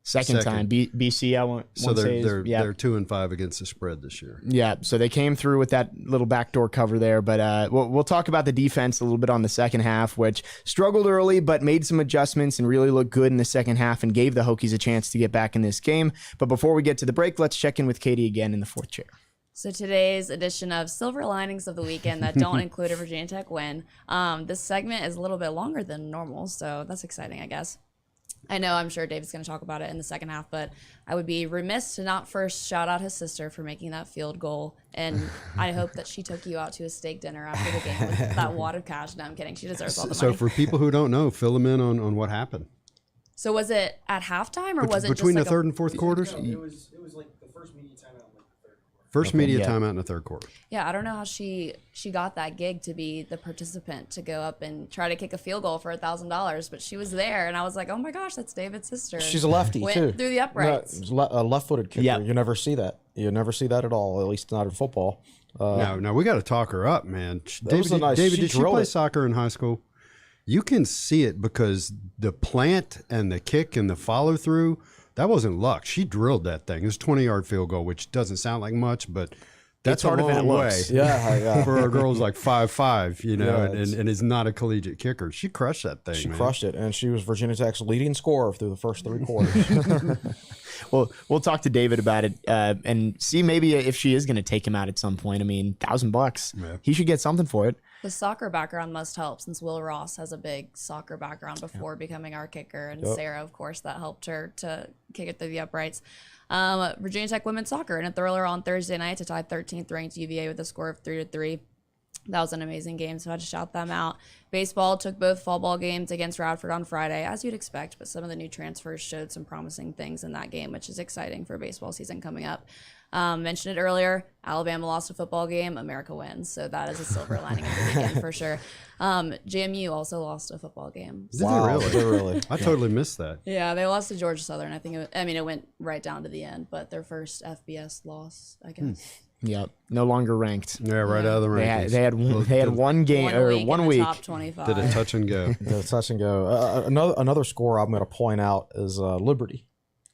Second time. BC, I won't so say. They're 2-5 against the spread this year. Yeah, so they came through with that little backdoor cover there. But we'll talk about the defense a little bit on the second half, which struggled early but made some adjustments and really looked good in the second half and gave the Hokies a chance to get back in this game. But before we get to the break, let's check in with Katie again in the 4th chair. So today's edition of Silver Linings of the Weekend that don't include a Virginia Tech win. This segment is a little bit longer than normal, so that's exciting, I guess. I know I'm sure David's going to talk about it in the second half, but I would be remiss to not first shout out his sister for making that field goal. And I hope that she took you out to a steak dinner after the game with that wad of cash. No, I'm kidding. She deserves all the money. So for people who don't know, fill them in on what happened. So was it at halftime or was it between just the third and fourth quarters? No, it was like the first media timeout in the third quarter. First media timeout in the third quarter. Yeah, I don't know how she got that gig to be the participant to go up and try to kick a field goal for $1,000, but she was there, and I was like, oh my gosh, that's David's sister. She's a lefty Went too. Through the uprights. No, a left-footed kicker. Yep. You never see that. You never see that at all. At least not in football. Now we got to talk her up, man. was a nice- David, she did she drilled play it. soccer in high school? You can see it because the plant and the kick and the follow through. That wasn't luck. She drilled that thing. It was a 20-yard field goal, which doesn't sound like much, but that's It's harder a than it long way. looks. Yeah. For a girl who's like 5'5", you know, Yeah, and is not a collegiate kicker. She crushed that thing, She man. crushed it, and she was Virginia Tech's leading scorer through the first 3 quarters. Well, we'll talk to David about it and see maybe if she is going to take him out at some point. I mean, $1,000. Yeah. He should get something for it. The soccer background must help since Will Ross has a big soccer background before becoming our kicker. And Sarah, of course, that helped her to kick it through the uprights. Virginia Tech women's soccer in a thriller on Thursday night to tie 13th ranked UVA with a score of 3-3. That was an amazing game, so I had to shout them out. Baseball took both fall ball games against Radford on Friday, as you'd expect, but some of the new transfers showed some promising things in that game, which is exciting for baseball season coming up. Mentioned it earlier, Alabama lost a football game, America wins, so that is a silver lining of the weekend for sure. JMU also lost a football game. Did they really? Did they really? I totally missed that. Yeah, they lost to Georgia Southern. I think it went right down to the end, but their first FBS loss, I guess. Yep. No longer ranked. Yeah, right out of the rankings. They had one game or 1 in the week. top 25. Did a touch and go. The touch and go. Another score I'm going to point out is Liberty.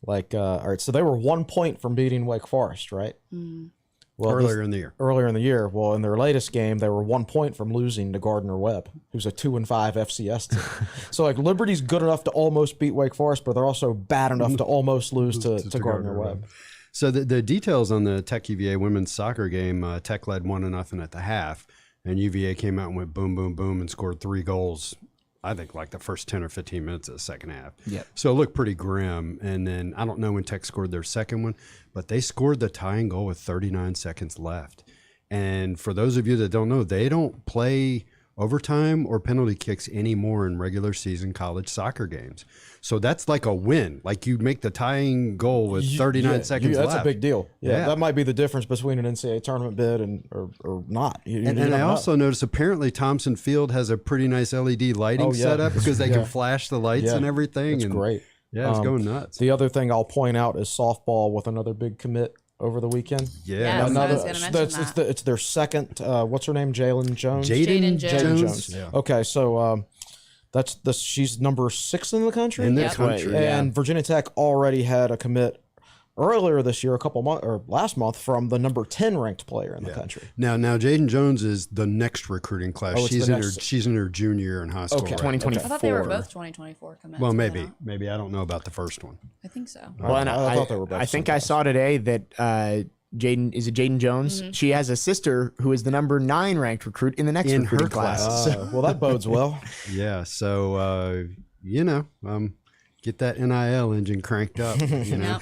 All right, so they were 1 point from beating Wake Forest, right? Well, Earlier in the year. Earlier in the year. Well, in their latest game, they were 1 point from losing to Gardner-Webb, who's a 2-5 FCS team. So, Liberty's good enough to almost beat Wake Forest, but they're also bad enough to almost lose to Gardner-Webb. So the details on the Tech UVA women's soccer game, Tech led 1-0 at the half, and UVA came out and went boom, boom, boom, and scored 3 goals. I think like the first 10 or 15 minutes of the second half. Yep. So it looked pretty grim. And then I don't know when Tech scored their second one, but they scored the tying goal with 39 seconds left. And for those of you that don't know, they don't play overtime or penalty kicks anymore in regular season college soccer games. So that's like a win. Like you make the tying goal with 39 seconds left. That's a big deal. Yeah. That might be the difference between an NCAA tournament bid or not. And I also noticed apparently Thompson Field has a pretty nice LED lighting setup because they can flash the lights and everything. It's great. Yeah, it's going nuts. The other thing I'll point out is softball with another big commit over the weekend. Yeah, I was going to mention that. It's their second. What's her name? Jalen Jones. Jaden Jaden Jones. Jones. Okay, so she's number 6 in the country. In the Yep. country. And Virginia Tech already had a commit earlier this year, last month, from the number 10 ranked player in the country. Now Jaden Jones is the next recruiting class. Oh, it's She's in her junior year in high school. Okay. right? 2024. I thought they were both 2024 commits. Well, were they maybe not? I don't know about the first one. I think so. Well, and I thought they were both I think same I saw today that Jaden Jones. Mm-hmm. She has a sister who is the number 9 ranked recruit in the next In recruiting her class. Well, that bodes well. Yeah, so get that NIL engine cranked up. You know,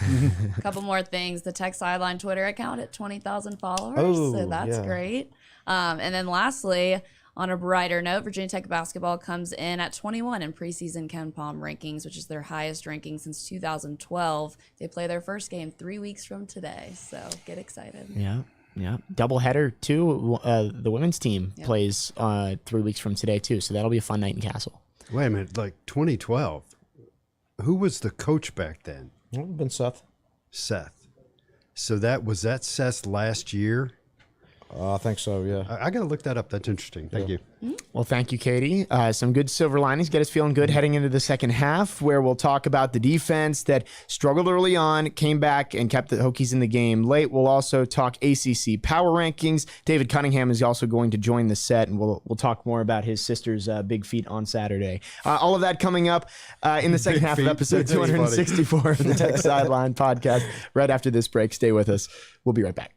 A couple more things. The Tech Sideline Twitter account at 20,000 followers. Oh, So that's yeah. great. And then lastly, on a brighter note, Virginia Tech basketball comes in at 21 in preseason KenPom rankings, which is their highest ranking since 2012. They play their first game 3 weeks from today. So get excited. Yeah. Doubleheader too. The women's team plays 3 weeks from today too. So that'll be a fun night in Castle. wait a minute, like 2012. Who was the coach back then? It would have been Seth. Seth. So was that Seth's last year? I think so, yeah. I got to look that up. That's interesting. Thank you. Well, thank you, Katie. Some good silver linings. Get us feeling good heading into the second half, where we'll talk about the defense that struggled early on, came back, and kept the Hokies in the game late. We'll also talk ACC Power Rankings. David Cunningham is also going to join the set, and we'll talk more about his sister's big feat on Saturday. All of that coming up in the second half of episode 264 of the Tech Sideline Podcast. Right after this break, stay with us. We'll be right back.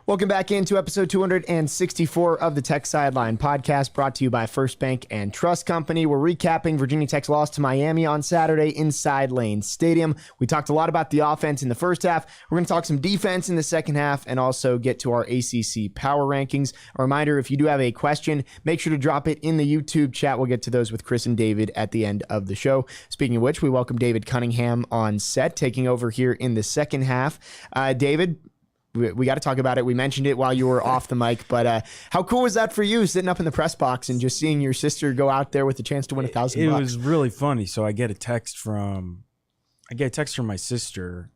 Welcome back into episode 264 of the Tech Sideline podcast, brought to you by First Bank and Trust Company. We're recapping Virginia Tech's loss to Miami on Saturday inside Lane Stadium. We talked a lot about the offense in the first half. We're going to talk some defense in the second half and also get to our ACC Power Rankings. A reminder, if you do have a question, make sure to drop it in the YouTube chat. We'll get to those with Chris and David at the end of the show. Speaking of which, we welcome David Cunningham on set, taking over here in the second half. David, we got to talk about it. We mentioned it while you were off the mic, but how cool was that for you, sitting up in the press box and just seeing your sister go out there with a chance to win $1,000? It was really funny. So I get a text from my sister,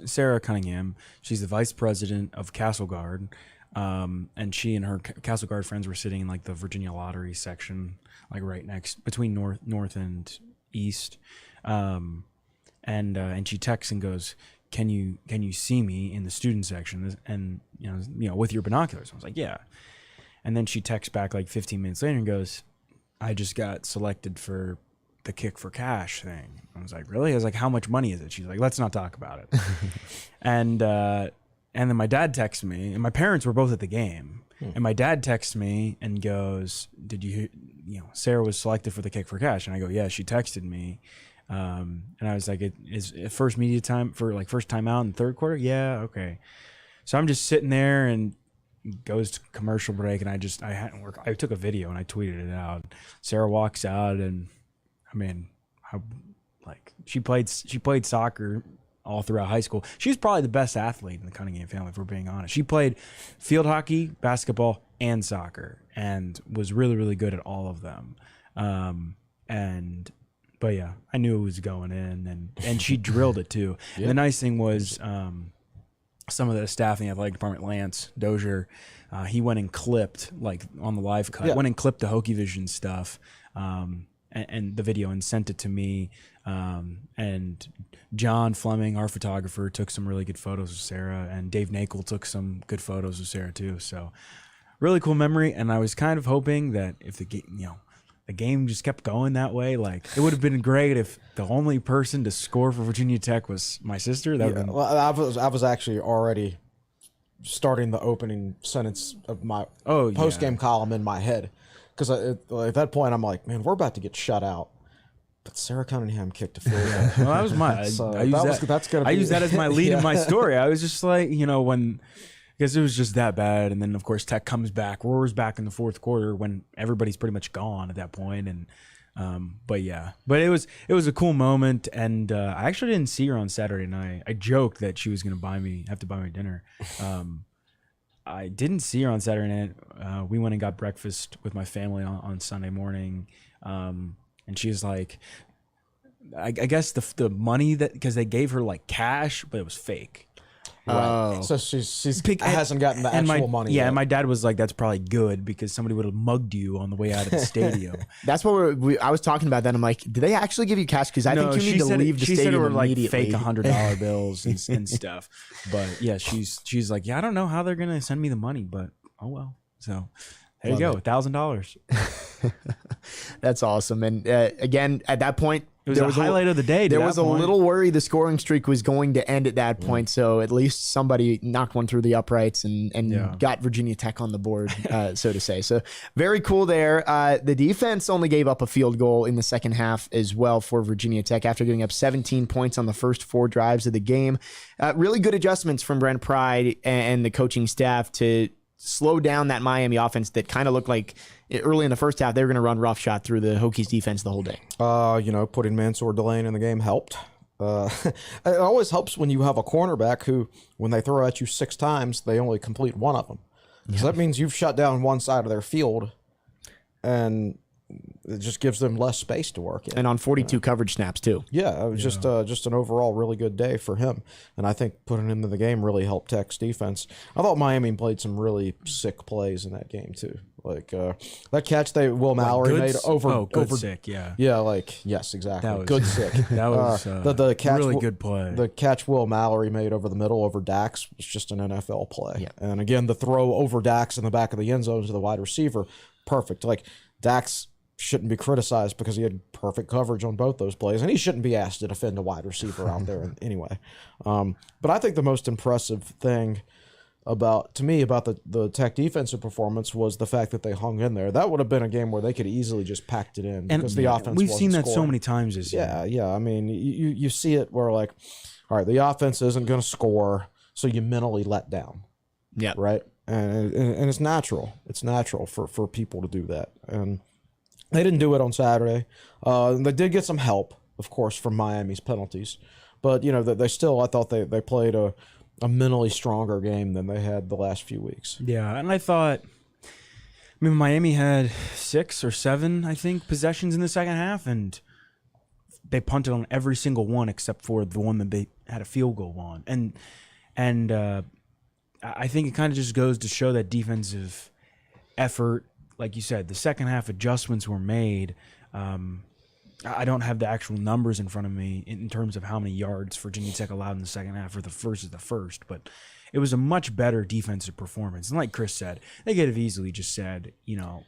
Sarah Cunningham. She's the vice president of Castle Guard, and she and her Castle Guard friends were sitting in like the Virginia Lottery section, like right next between north and east, and she texts and goes, Can you see me in the student section and you know with your binoculars? I was like, yeah. And then she texts back like 15 minutes later and goes, I just got selected for the Kick for Cash thing. I was like, really? I was like, how much money is it? She's like, let's not talk about it. and then my dad texts me, and my parents were both at the game. And my dad texts me and goes, did you Sarah was selected for the Kick for Cash? And I go, yeah, she texted me. And I was like, is it first media time for like first time out in the third quarter? Yeah. Okay. So I'm just sitting there and goes to commercial break. And I hadn't worked. I took a video and I tweeted it out. Sarah walks out and she played soccer all throughout high school. She's probably the best athlete in the Cunningham family, if we're being honest. She played field hockey, basketball, and soccer and was really, really good at all of them. But yeah, I knew it was going in, and she drilled it too. Yep. And the nice thing was some of the staff in the athletic department, Lance Dozier, he went and clipped, like on the live cut, went and clipped the Hokie Vision stuff and the video and sent it to me. And John Fleming, our photographer, took some really good photos of Sarah, and Dave Nakel took some good photos of Sarah too. So really cool memory. And I was kind of hoping that if the game just kept going that way. Like, it would have been great if the only person to score for Virginia Tech was my sister. That would have been... Well, I was actually already starting the opening sentence of my post-game column in my head. Because at that point, I'm like, man, we're about to get shut out. But Sarah Cunningham kicked a field goal. Well, that was my... I use that as my lead in my story. I was just like, because it was just that bad. And then, of course, Tech comes back, roars back in the fourth quarter when everybody's pretty much gone at that point. And but it was a cool moment. And I actually didn't see her on Saturday night. I joked that she was going to have to buy me dinner. I didn't see her on Saturday night. We went and got breakfast with my family on Sunday morning. And she was like, I guess the money because they gave her like cash, but it was fake. Right. Oh. So she's hasn't gotten the actual money yet. And my dad was like, that's probably good because somebody would have mugged you on the way out of the stadium. That's what I was talking about then. I'm like, did they actually give you cash? Because I think you need to leave the stadium immediately. She said it were like fake $100 bills and stuff. But yeah, she's like, yeah, I don't know how they're going to send me the money, but oh well. So there you go, $1,000. That's awesome. And again, at that point, it was a highlight of the day. There was a little worry the scoring streak was going to end at that point, so at least somebody knocked one through the uprights and got Virginia Tech on the board, so to say. So very cool there. The defense only gave up a field goal in the second half as well for Virginia Tech after giving up 17 points on the first 4 drives of the game. Really good adjustments from Brent Pride and the coaching staff to slow down that Miami offense that kind of looked like early in the first half they were going to run roughshod through the Hokies defense the whole day. Putting Mansour Delane in the game helped. It always helps when you have a cornerback who, when they throw at you 6 times, they only complete 1 of them. Because that means you've shut down one side of their field, and it just gives them less space to work in. And on 42 coverage snaps too. Yeah, it was just an overall really good day for him. And I think putting him in the game really helped Tech's defense. I thought Miami played some really sick plays in that game too. Like that catch Will Mallory made over sick, yeah. Yeah, yes, exactly. That was, good sick. That was the catch, really good play. The catch Will Mallory made over the middle over Dax was just an NFL play. Yeah. And again, the throw over Dax in the back of the end zone to the wide receiver, perfect. Like Dax shouldn't be criticized because he had perfect coverage on both those plays, and he shouldn't be asked to defend a wide receiver out there anyway. But I think the most impressive thing about the Tech defensive performance was the fact that they hung in there. That would have been a game where they could easily just packed it in because the offense. We've wasn't seen that so scoring. many times this year. Yeah. I mean, you see it where like, all right, the offense isn't going to score, so you mentally let down. Yeah. Right. And it's natural. It's natural for people to do that. And they didn't do it on Saturday. They did get some help, of course, from Miami's penalties. But, you know, they still, I thought they played a mentally stronger game than they had the last few weeks. Yeah, and I thought, Miami had 6 or 7, I think, possessions in the second half, and they punted on every single one except for the one that they had a field goal on. And I think it kind of just goes to show that defensive effort, like you said, the second half adjustments were made. I don't have the actual numbers in front of me in terms of how many yards Virginia Tech allowed in the second half versus the first, but it was a much better defensive performance. And like Chris said, they could have easily just said, you know,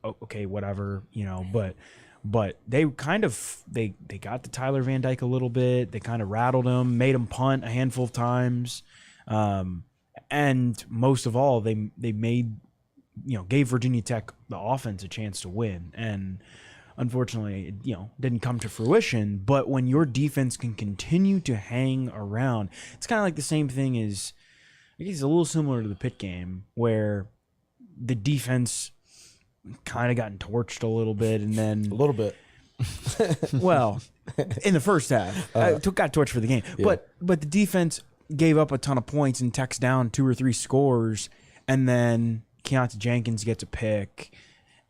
okay, whatever, you know, but they kind of they got to Tyler Van Dyke a little bit. They kind of rattled him, made him punt a handful of times, and most of all, they made, you know, gave Virginia Tech the offense a chance to win. And unfortunately, it, you know, didn't come to fruition. But when your defense can continue to hang around, it's kind of like the same thing as, I guess it's a little similar to the Pitt game, where the defense kind of gotten torched a little bit, and then A little bit. well, in the first half, got torched for the game. Yeah. But the defense gave up a ton of points and Tech's down 2 or 3 scores, and then Keontae Jenkins gets a pick.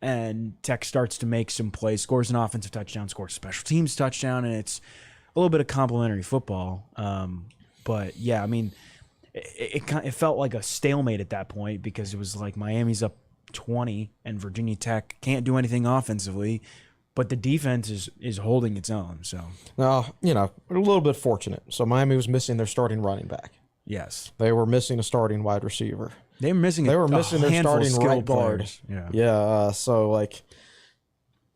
And Tech starts to make some plays, scores an offensive touchdown, scores a special teams touchdown, and it's a little bit of complimentary football. But yeah, I mean, it felt like a stalemate at that point because it was like Miami's up 20 and Virginia Tech can't do anything offensively, but the defense is holding its own. So Now, you know, we're a little bit fortunate. So Miami was missing their starting running back. yes, They were missing a starting wide receiver. they were missing. They were missing their handful of starting right skilled guard. players. Yeah. Yeah, so like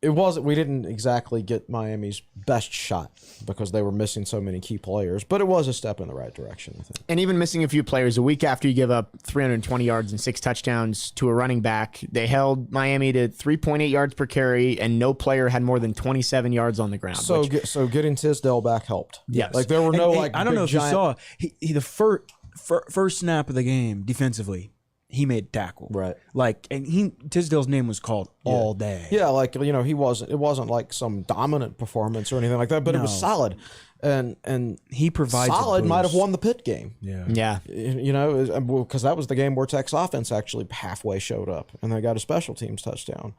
we didn't exactly get Miami's best shot because they were missing so many key players, but it was a step in the right direction, I think. And even missing a few players, a week after you give up 320 yards and 6 touchdowns to a running back, they held Miami to 3.8 yards per carry, and no player had more than 27 yards on the ground. So so getting Tisdale back helped. Yes. Like there were no And I don't know if you saw he the first snap of the game defensively, he made a tackle. Right. Like, and Tisdale's name was called all day. Yeah, like, you know, it wasn't like some dominant performance or anything like that, but it was No. solid. And He provides a solid might have boost. won the Pitt game. Yeah. yeah. You know, because that was the game where Tech's offense actually halfway showed up, and they got a special teams touchdown.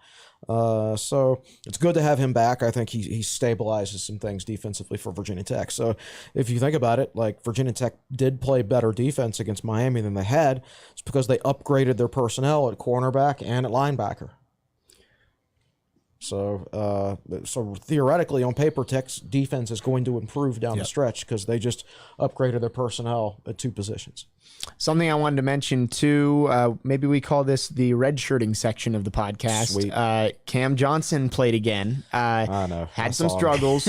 So it's good to have him back. I think he stabilizes some things defensively for Virginia Tech. So if you think about it, like Virginia Tech did play better defense against Miami than they had. It's because they upgraded their personnel at cornerback and at linebacker. So theoretically, on paper, Tech's defense is going to improve down the stretch because they just upgraded their personnel at 2 positions. Something I wanted to mention too, maybe we call this the redshirting section of the podcast. Sweet. Cam Johnson played again. I know. I Had some saw him. struggles.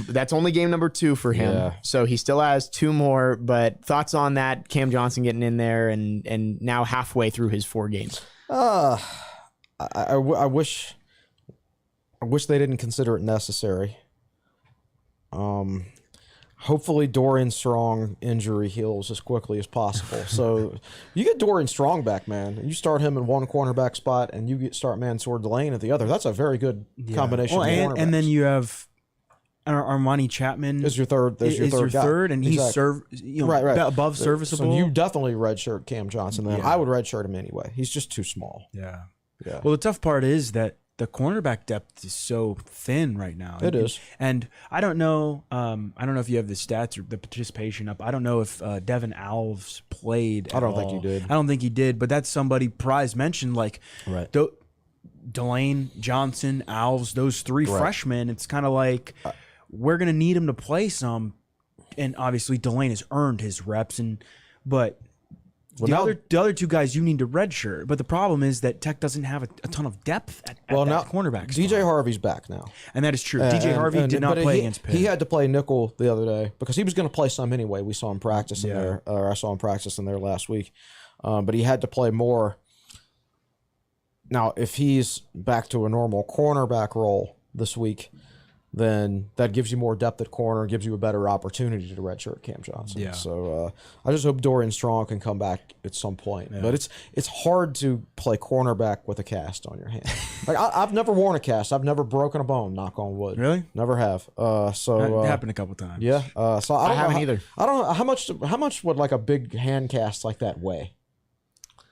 That's only game number 2 for him. Yeah. So he still has 2 more, but thoughts on that, Cam Johnson getting in there and now halfway through his 4 games. I wish they didn't consider it necessary. Hopefully Dorian Strong injury heals as quickly as possible. So you get Dorian Strong back, man. You start him in one cornerback spot, and you start Mansour Delane at the other. That's a very good combination. Well, of and then cornerbacks. you have Armani Chapman is your third. Is your third guy. and Exactly. he's right. above serviceable. So you definitely redshirt Cam Johnson. Then Yeah. I would redshirt him anyway. He's just too small. yeah. Yeah. Well, the tough part is that the cornerback depth is so thin right now. It is. And I don't know. I don't know if you have the stats or the participation up. I don't know if Devin Alves played. I don't at think he all. did. I don't think he did. But that's somebody Prize mentioned. Like, Right. Delane, Johnson, Alves, those 3 Right. freshmen. It's kind of like we're gonna need him to play some. And obviously Delane has earned his reps. But the other 2 guys you need to redshirt. But the problem is that Tech doesn't have a ton of depth at Well, now that cornerback DJ spot. Harvey's back now. And that is true. DJ Harvey did not but play against Pitt. He had to play nickel the other day because he was going to play some anyway. We saw him practicing Yeah. there, or I saw him practicing there last week. but he had to play more. Now, if he's back to a normal cornerback role this week, then that gives you more depth at corner, gives you a better opportunity to redshirt Cam Johnson. Yeah. So I just hope Dorian Strong can come back at some point. Yeah. But it's hard to play cornerback with a cast on your hand. Like I've never worn a cast. I've never broken a bone. Knock on wood. Really? Never have. So it happened a couple times. Yeah. So I haven't either. I don't know how much would like a big hand cast like that weigh.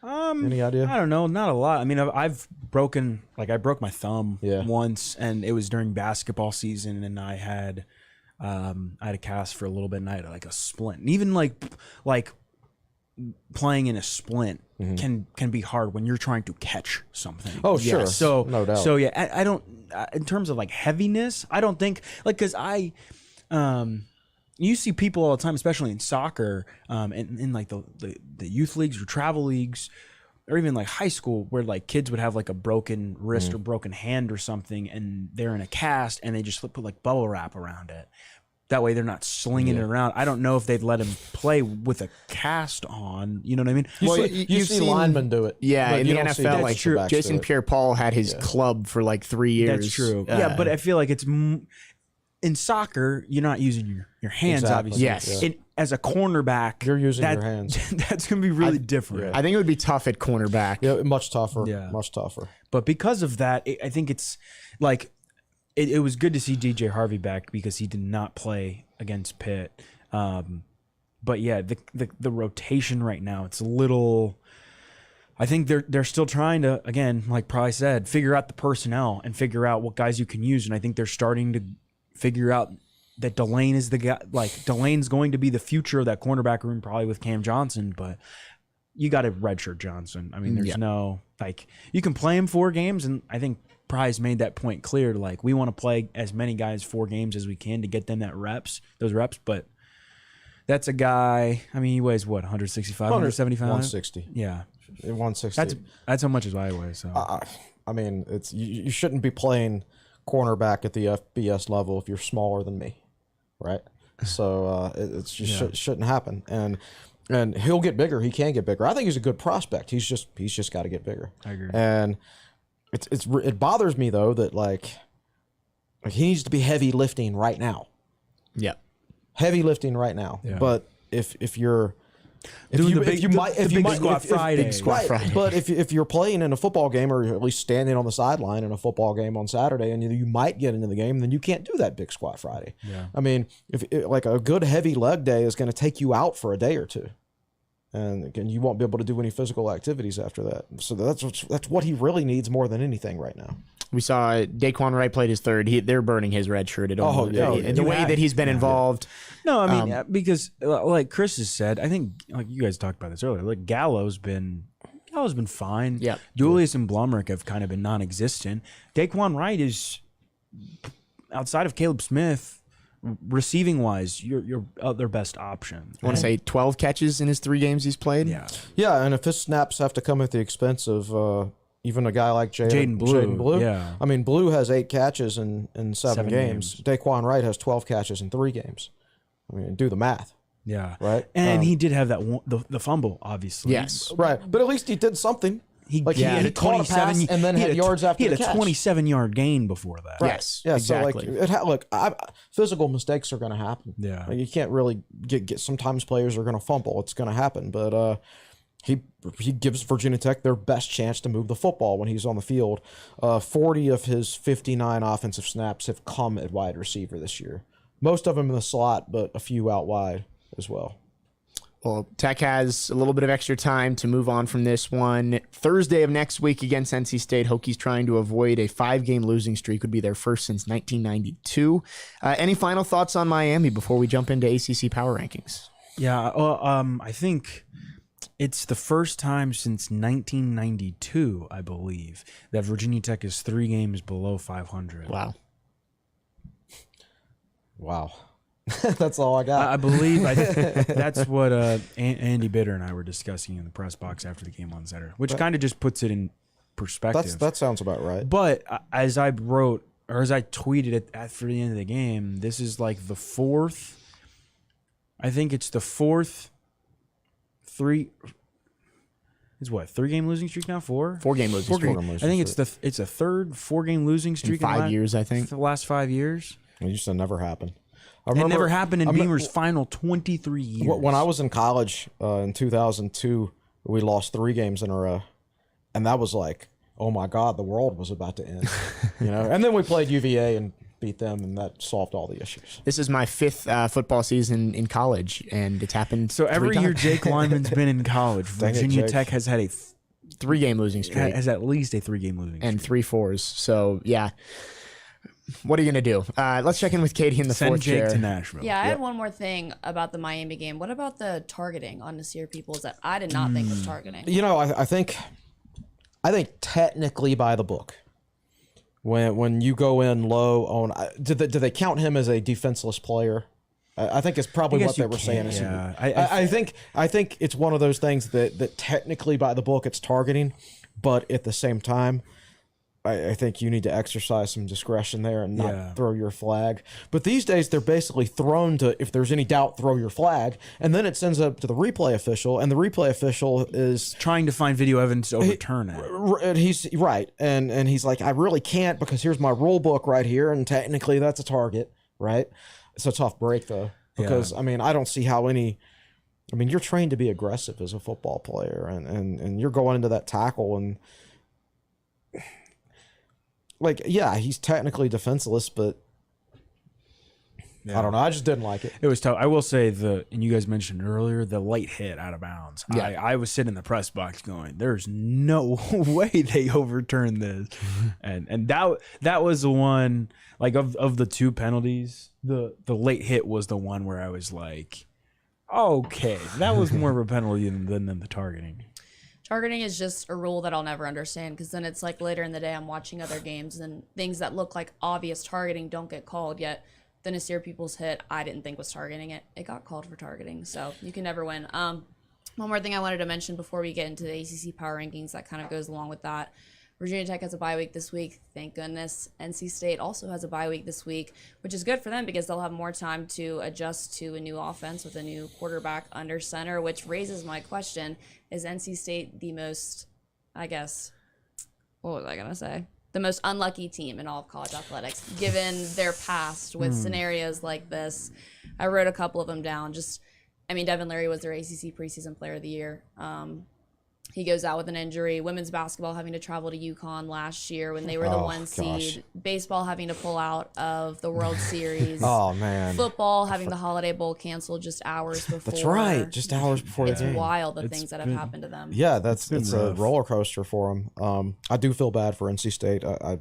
Any idea? I don't know. Not a lot. I mean, I've broken, like I broke my thumb Yeah. once, and it was during basketball season, and I had a cast for a little bit, and I had like a splint. And even like playing in a splint can be hard when you're trying to catch something. Oh, sure. So no doubt. So yeah, I don't. In terms of like heaviness, I don't think like because you see people all the time, especially in soccer, in like the youth leagues or travel leagues, or even like high school, where like kids would have like a broken wrist or broken hand or something, and they're in a cast, and they just put like bubble wrap around it. That way, they're not slinging it around. I don't know if they'd let him play with a cast on. You know what I mean? You see linemen do it. Yeah, but in you the don't see NFL, like backs do Jason it. Pierre-Paul had his club for like 3 years. That's true. Yeah, but I feel like it's in soccer, you're not using your hands, Exactly. obviously. Yes. As a cornerback, You're using your hands. That's going to be really different. I think it would be tough at cornerback. Yeah, much tougher. Yeah. Much tougher. But because of that, I think it's like it was good to see DJ Harvey back because he did not play against Pitt. But yeah, the rotation right now, it's a little. I think they're still trying to, again, like Pry said, figure out the personnel and figure out what guys you can use. And I think they're starting to figure out that Delane is the guy. Like Delane's going to be the future of that cornerback room, probably with Cam Johnson. But you got to redshirt Johnson. I mean, there's no like you can play him 4 games, and I think Pry's made that point clear. Like we want to play as many guys 4 games as we can to get them those reps. But that's a guy. I mean, he weighs what 165, 175, 160. Yeah. 160. That's how much as I weigh. So I mean, it's you shouldn't be playing cornerback at the FBS level if you're smaller than me, right? So it just shouldn't happen. And he'll get bigger. He can get bigger. I think he's a good prospect. He's just got to get bigger. I agree. And it bothers me though that like he needs to be heavy lifting right now. Yeah. Heavy lifting right now. Yeah. But if you're Big Squat Friday. But if you're playing in a football game or at least standing on the sideline in a football game on Saturday and you might get into the game, then you can't do that big squat Friday. Yeah. I mean, like a good heavy leg day is going to take you out for a day or two. And again, you won't be able to do any physical activities after that. So that's what he really needs more than anything right now. We saw Daquan Wright played his third. They're burning his red shirt. And the way that he's been involved. No, I mean because like Chris has said, I think like you guys talked about this earlier. Like Gallo's been fine. Yeah. Julius and Blumrick have kind of been non-existent. Daquan Wright is outside of Caleb Smith. Receiving wise, you're their best option. I want to say 12 catches in his 3 games he's played. Yeah, and if his snaps have to come at the expense of even a guy like Jaden Blue. Yeah. I mean, Blue has 8 catches in 7 games. Daquan Wright has 12 catches in 3 games. I mean, do the math. Yeah. Right? And he did have that the fumble, obviously. Yes. Right. But at least he did something. He caught a pass and then had yards after the catch. He had a 27-yard gain before that. Right. Yes. Yeah, exactly. So like, physical mistakes are going to happen. Yeah. Like, you can't really get. Sometimes players are going to fumble. It's going to happen. But he gives Virginia Tech their best chance to move the football when he's on the field. 40 of his 59 offensive snaps have come at wide receiver this year. Most of them in the slot, but a few out wide as well. Well, Tech has a little bit of extra time to move on from this one. Thursday of next week against NC State, Hokies trying to avoid a 5-game losing streak. Would be their first since 1992. Any final thoughts on Miami before we jump into ACC Power Rankings? Yeah, I think it's the first time since 1992, I believe, that Virginia Tech is 3 games below 500. Wow. That's all I got. I believe that's what Andy Bitter and I were discussing in the press box after the game on Saturday, which kind of just puts it in perspective. That sounds about right. But as I wrote, or as I tweeted it after the end of the game, this is like the 4th. I think it's the 4th 3. It's what, 3-game losing streak now? 4? 4-game losing streak. I think it's a third 4-game losing streak in 5 years. I think the last 5 years. It used to never happen. It never happened in Beamer's final 23 years. When I was in college in 2002, we lost 3 games in a row, and that was like, oh my God, the world was about to end. And then we played UVA and beat them, and that solved all the issues. This is my 5th football season in college, and it's happened. So every year Jake Lyman's been in college, Virginia Tech has had a 3-game losing streak. Has at least a 3-game losing streak. And 3 4s. So, yeah. What are you going to do? Let's check in with Katie in the Send fourth Jake chair. to Nashville. Yeah, I had one more thing about the Miami game. What about the targeting on Nasir Peoples that I did not think was targeting? I think technically by the book, when you go in low on, do they count him as a defenseless player? I think it's probably what they were saying. Yeah. I think it's one of those things that technically by the book it's targeting, but at the same time, I think you need to exercise some discretion there and not throw your flag. But these days, they're basically thrown to, if there's any doubt, throw your flag. And then it sends up to the replay official, and the replay official is trying to find video evidence to overturn it. And he's right. And he's like, I really can't because here's my rule book right here. And technically, that's a target, right? It's a tough break, though, because, I don't see how you're trained to be aggressive as a football player, and you're going into that tackle and, he's technically defenseless, but I don't know. I just didn't like it. It was tough. I will say and you guys mentioned earlier, the late hit out of bounds. Yeah. I was sitting in the press box going, there's no way they overturned this. And that was the one, like of the 2 penalties, the late hit was the one where I was like, okay, that was more of a penalty than the targeting. Targeting is just a rule that I'll never understand, because then it's like later in the day I'm watching other games and things that look like obvious targeting don't get called, yet the Nasir Peoples hit I didn't think was targeting it. It got called for targeting, so you can never win. One more thing I wanted to mention before we get into the ACC Power Rankings that kind of goes along with that. Virginia Tech has a bye week this week, thank goodness. NC State also has a bye week this week, which is good for them because they'll have more time to adjust to a new offense with a new quarterback under center, which raises my question. Is NC State the most, what was I going to say? The most unlucky team in all of college athletics, given their past with scenarios like this? I wrote a couple of them down. Devin Leary was their ACC preseason player of the year. He goes out with an injury. Women's basketball having to travel to UConn last year when they were the 1 seed. Baseball having to pull out of the World Series. Oh, man. Football having the Holiday Bowl canceled just hours before. That's right. Just hours before the game. It's wild the things that have happened to them. Yeah, it's a roller coaster for them. I do feel bad for NC State. I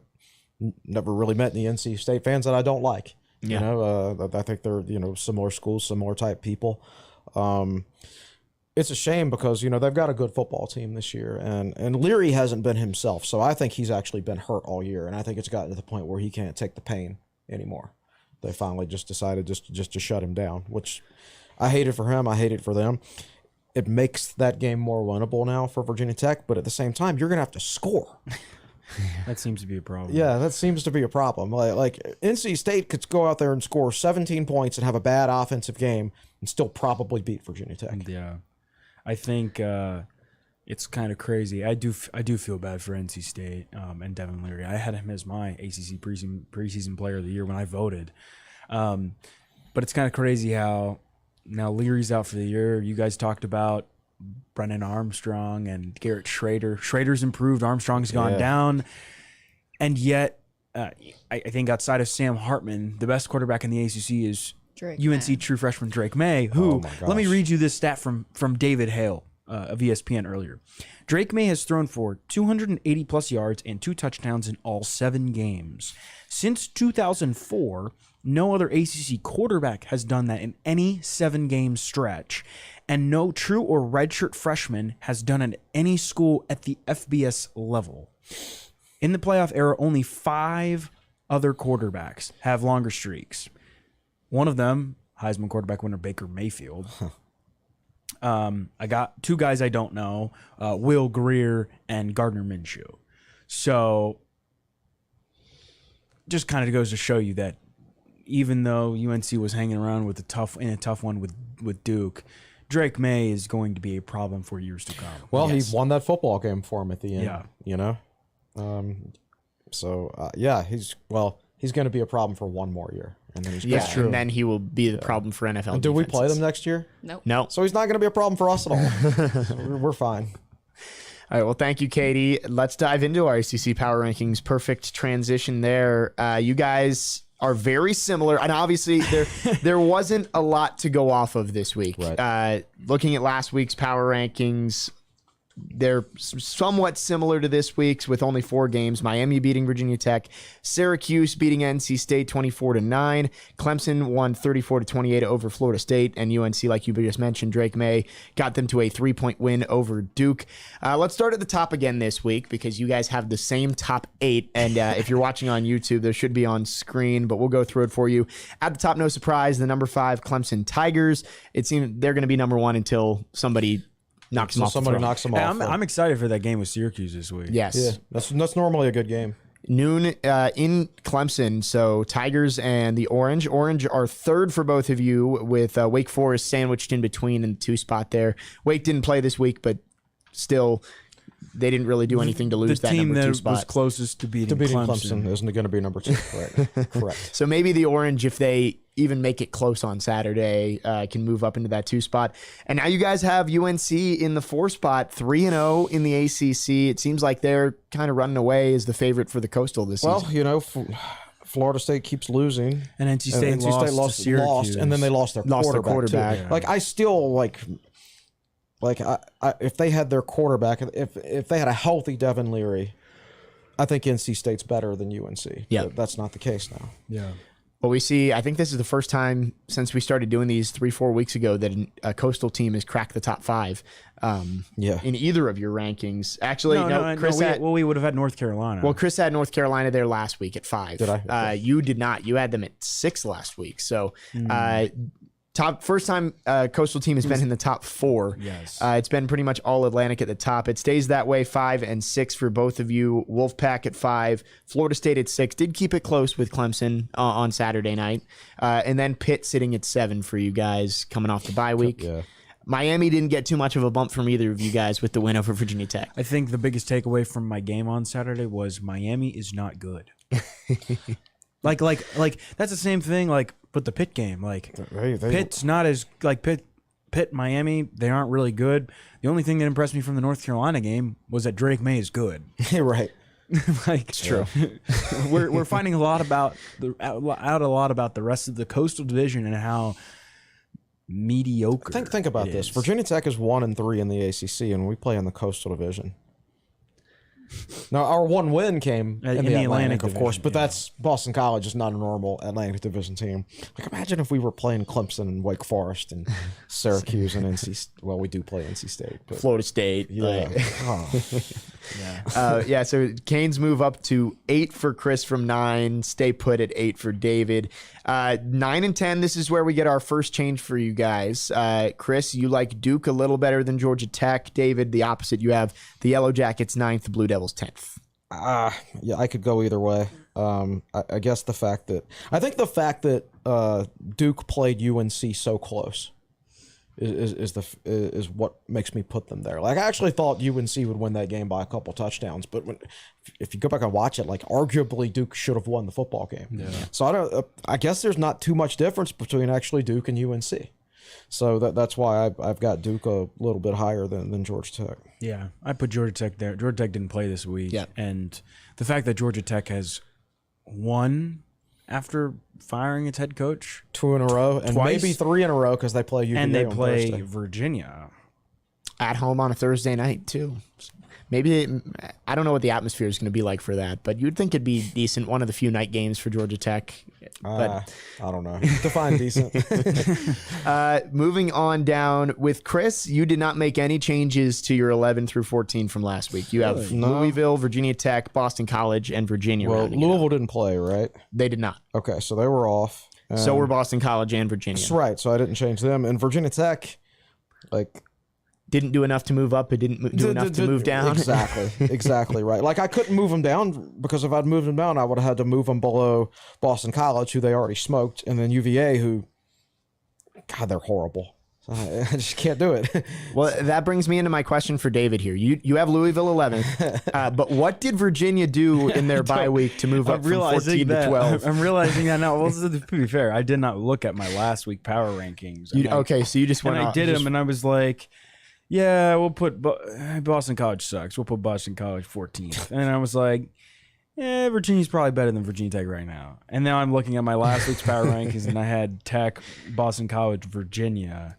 never really met any NC State fans that I don't like. Yeah. I think they're, similar schools, similar type people. It's a shame because, they've got a good football team this year, and Leary hasn't been himself. So I think he's actually been hurt all year, and I think it's gotten to the point where he can't take the pain anymore. They finally just decided just to shut him down, which I hate it for him. I hate it for them. It makes that game more winnable now for Virginia Tech, but at the same time, you're going to have to score. That seems to be a problem. Yeah, that seems to be a problem. Like NC State could go out there and score 17 points and have a bad offensive game and still probably beat Virginia Tech. Yeah. I think it's kind of crazy. I do feel bad for NC State and Devin Leary. I had him as my ACC preseason player of the year when I voted. But it's kind of crazy how now Leary's out for the year. You guys talked about Brennan Armstrong and Garrett Schrader. Schrader's improved. Armstrong's gone down. And yet, I think outside of Sam Hartman, the best quarterback in the ACC is UNC true freshman Drake May, who, let me read you this stat from David Hale of ESPN earlier. Drake May has thrown for 280-plus yards and 2 touchdowns in all 7 games. Since 2004, no other ACC quarterback has done that in any 7-game stretch, and no true or redshirt freshman has done it at any school at the FBS level. In the playoff era, only 5 other quarterbacks have longer streaks. One of them, Heisman quarterback winner Baker Mayfield. I got 2 guys I don't know, Will Greer and Gardner Minshew. So just kind of goes to show you that even though UNC was hanging around with a tough one with Duke, Drake May is going to be a problem for years to come. Well, he won that football game for him at the end. Yeah. You know? He's going to be a problem for one more year. And then he's Yeah, and then he will be the problem for NFL. And do we play them next year? Nope. No. So he's not going to be a problem for us at all. So we're fine. All right, well, thank you, Katie. Let's dive into our ACC Power Rankings. Perfect transition there. You guys are very similar, and obviously there wasn't a lot to go off of this week. Right. Looking at last week's Power Rankings, they're somewhat similar to this week's with only 4 games. Miami beating Virginia Tech, Syracuse beating NC State 24-9, Clemson won 34-28 over Florida State, and UNC, like you just mentioned, Drake May got them to a 3-point win over Duke. Let's start at the top again this week because you guys have the same top 8, and if you're watching on YouTube, there should be on screen, but we'll go through it for you. At the top, no surprise, the number 5 Clemson Tigers. It seems they're going to be number 1 until somebody knocks them off. Somebody knocks them off. I'm excited for that game with Syracuse this week. Yes. Yeah, that's normally a good game. Noon in Clemson. So Tigers and the Orange. Orange are 3rd for both of you with Wake Forest sandwiched in between in the 2 spot there. Wake didn't play this week, but still they didn't really do anything to lose that number 2 spot. The team that was closest to beating Clemson isn't going to be number 2. Right. Correct. So maybe the Orange, if they even make it close on Saturday, can move up into that 2 spot. And now you guys have UNC in the 4 spot, 3-0 in the ACC. It seems like they're kind of running away as the favorite for the Coastal this season. Well, you know, Florida State keeps losing. And NC State lost to Syracuse. And then they lost their quarterback. Too. Yeah. Like, I still, if they had their quarterback, if they had a healthy Devin Leary, I think NC State's better than UNC. Yeah. But that's not the case now. Yeah. Well, we see, I think this is the first time since we started doing these 3-4 weeks ago that a Coastal team has cracked the top 5 in either of your rankings. Actually, Chris we would have had North Carolina. Well, Chris had North Carolina there last week at 5. Did I? Okay. You did not. You had them at 6 last week. So first time Coastal team has been in the top 4. Yes. It's been pretty much all Atlantic at the top. It stays that way, 5 and 6 for both of you. Wolfpack at 5, Florida State at 6. Did keep it close with Clemson on Saturday night. And then Pitt sitting at 7 for you guys coming off the bye week. Yeah. Miami didn't get too much of a bump from either of you guys with the win over Virginia Tech. I think the biggest takeaway from my game on Saturday was Miami is not good. like that's the same thing. But the Pitt game, Pitt's not as Pitt, Miami, they aren't really good. The only thing that impressed me from the North Carolina game was that Drake May is good. Right. It's true. we're finding a lot about the rest of the Coastal Division and how mediocre. Think about this. Virginia Tech is 1-3 in the ACC, and we play in the Coastal Division. Now, our one win came in the Atlantic, of course, but that's Boston College is not a normal Atlantic Division team. Imagine if we were playing Clemson and Wake Forest and Syracuse and NC. Well, we do play NC State, but Florida State. Yeah. So Canes move up to 8 for Chris from 9. Stay put at 8 for David. 9 and 10. This is where we get our first change for you guys. Chris, you like Duke a little better than Georgia Tech. David, the opposite. You have the Yellow Jackets 9th, the Blue Devils 10th. Yeah, I could go either way. I guess the fact that Duke played UNC so close is what makes me put them there. I actually thought UNC would win that game by a couple touchdowns, but if you go back and watch it, arguably Duke should have won the football game. Yeah. So I guess there's not too much difference between actually Duke and UNC. So that's why I've got Duke a little bit higher than Georgia Tech. Yeah, I put Georgia Tech there. Georgia Tech didn't play this week. Yeah. And the fact that Georgia Tech has after firing its head coach 2 in a row, and twice, maybe 3 in a row because they play UVA and they on play Thursday. Virginia at home on a Thursday night too. Maybe I don't know what the atmosphere is going to be like for that, but you'd think it'd be decent. One of the few night games for Georgia Tech. But I don't know. Define decent. Moving on down with Chris, you did not make any changes to your 11 through 14 from last week. You have Louisville, Virginia Tech, Boston College, and Virginia. Well, Louisville didn't play, right? They did not. Okay, so they were off. So were Boston College and Virginia. That's right. So I didn't change them. And Virginia Tech, didn't do enough to move up. It didn't do enough to move down. Exactly right. I couldn't move them down because if I'd moved them down, I would have had to move them below Boston College, who they already smoked, and then UVA, who, God, they're horrible. I just can't do it. Well, that brings me into my question for David here. You have Louisville 11th, but what did Virginia do in their bye week to move up from 14 to 12? I'm realizing that now. Well, to be fair, I did not look at my last week power rankings. Okay, so you just went and I did them, and I was like, yeah, we'll put Boston College sucks. We'll put Boston College 14th. And I was like, Virginia's probably better than Virginia Tech right now. And now I'm looking at my last week's power rankings, and I had Tech, Boston College, Virginia.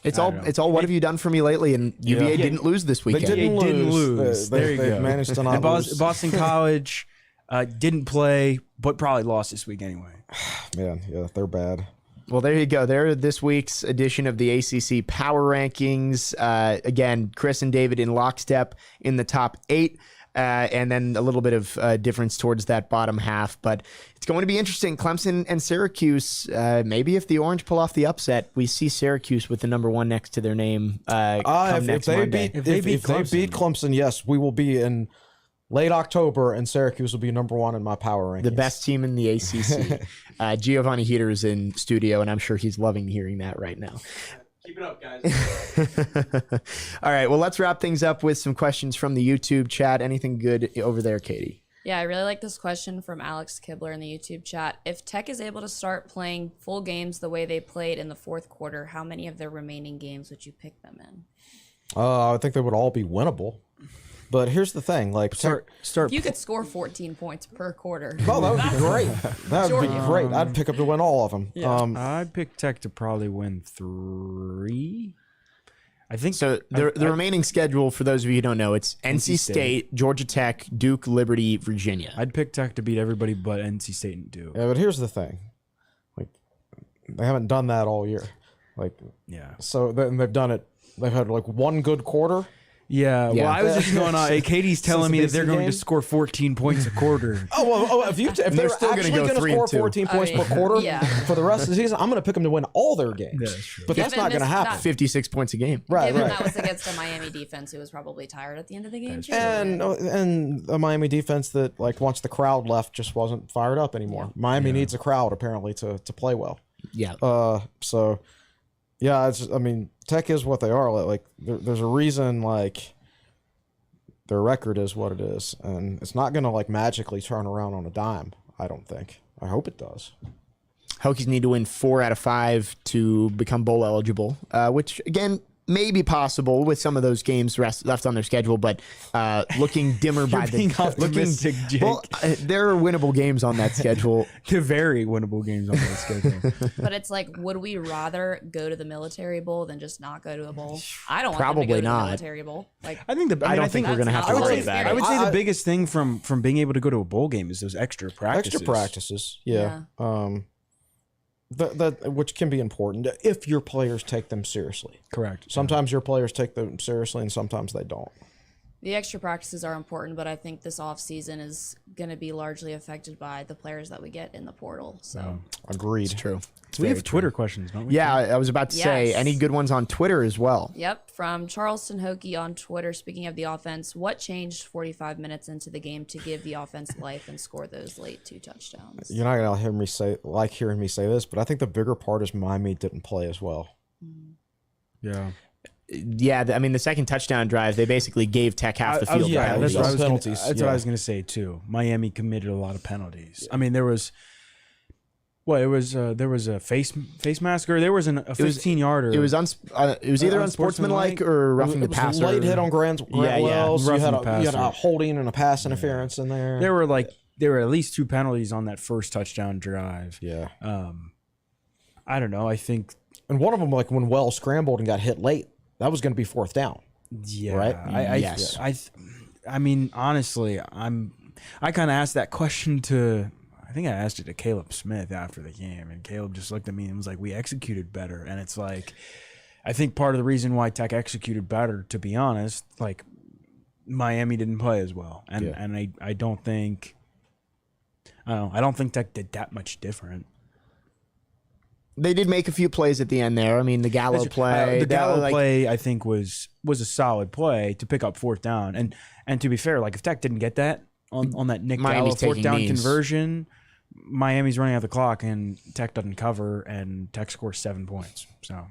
It's all. What have you done for me lately? And UVA didn't lose this weekend. They didn't lose. There you go. Managed to not lose. Boston College didn't play, but probably lost this week anyway. Man, yeah, they're bad. Well, there you go. They're this week's edition of the ACC Power Rankings. Again, Chris and David in lockstep in the top 8. And then a little bit of difference towards that bottom half. But it's going to be interesting. Clemson and Syracuse, maybe if the Orange pull off the upset, we see Syracuse with the number 1 next to their name if they beat Clemson, yes, we will be in late October, and Syracuse will be number 1 in my power rankings. The best team in the ACC. Giovanni Heater is in studio, and I'm sure he's loving hearing that right now. Keep it up, guys. All right, well, let's wrap things up with some questions from the YouTube chat. Anything good over there, Katie? Yeah, I really like this question from Alex Kibler in the YouTube chat. If Tech is able to start playing full games the way they played in the fourth quarter, how many of their remaining games would you pick them in? I think they would all be winnable. But here's the thing, like Start. If you could score 14 points per quarter. Oh, that would be great. That would be great. I'd pick up to win all of them. Yeah. I'd pick Tech to probably win 3. I think so. The remaining schedule, for those of you who don't know, it's NC State, Georgia Tech, Duke, Liberty, Virginia. I'd pick Tech to beat everybody but NC State and Duke. Yeah, but here's the thing, like they haven't done that all year. Like, yeah. So they've done it. They've had like one good quarter. Yeah, well, I was just going on. Katie's telling me that they're going to score 14 points a quarter. If they're still actually going to score 14 points per quarter for the rest of the season, I'm going to pick them to win all their games. Yeah, that's true. But that's not going to happen. 56 points a game. Right, Given that was against a Miami defense who was probably tired at the end of the game. And a Miami defense that, like, once the crowd left, just wasn't fired up anymore. Miami needs a crowd, apparently, to play well. Yeah. So, yeah, Tech is what they are. Like, there's a reason, like, their record is what it is, and it's not going to like magically turn around on a dime. I don't think. I hope it does. Hokies need to win 4 out of 5 to become bowl eligible, which again may be possible with some of those games left on their schedule, but looking dimmer by the optimistic, Jake. Well, there are winnable games on that schedule. They're very winnable games on that schedule. But it's like, would we rather go to the military bowl than just not go to a bowl? I don't want Probably them to go not. to the military bowl. Like, I think I don't think we're going to have to that's worry not about scary. I it. would say the biggest thing from being able to go to a bowl game is those extra practices. Extra practices, yeah. That which can be important if your players take them seriously. Correct. Sometimes your players take them seriously, and sometimes they don't. the extra practices are important, but I think this off season is going to be largely affected by the players that we get in the portal. So Agreed. It's true. We have Twitter questions, don't we? Yeah, I was about to say, any good ones on Twitter as well? Yep, from Charleston Hokie on Twitter. Speaking of the offense, what changed 45 minutes into the game to give the offense life and score those late 2 touchdowns? You're not gonna hear me say this, but I think the bigger part is Miami didn't play as well. Yeah. Yeah, I mean, the second touchdown drive, they basically gave Tech half the field. Yeah, that's what I was penalties. That's what I was going to say too. Miami committed a lot of penalties. I mean, there was. Well, there was a face mask, or there was a 15-yarder. It was either unsportsmanlike or roughing the passer. Late hit on Grant Wells. roughing You the had passer. a holding and a pass interference in there. There were at least 2 penalties on that first touchdown drive. Yeah. I don't know. I think, And one of them, like when Wells scrambled and got hit late, that was going to be 4th down. yeah, Right? Yes. I mean, honestly, I kind of asked that question to. I think I asked it to Caleb Smith after the game, and Caleb just looked at me and was like, "We executed better." And it's like, I think part of the reason why Tech executed better, to be honest, like Miami didn't play as well, and I don't think, I don't think Tech did that much different. They did make a few plays at the end there. I mean, the Gallo play. The Gallo play, I think, was a solid play to pick up 4th down. And to be fair, like if Tech didn't get that on that Nick Miami's Gallo 4th taking down knees. conversion, Miami's running out the clock and Tech doesn't cover, and Tech scores 7 points. So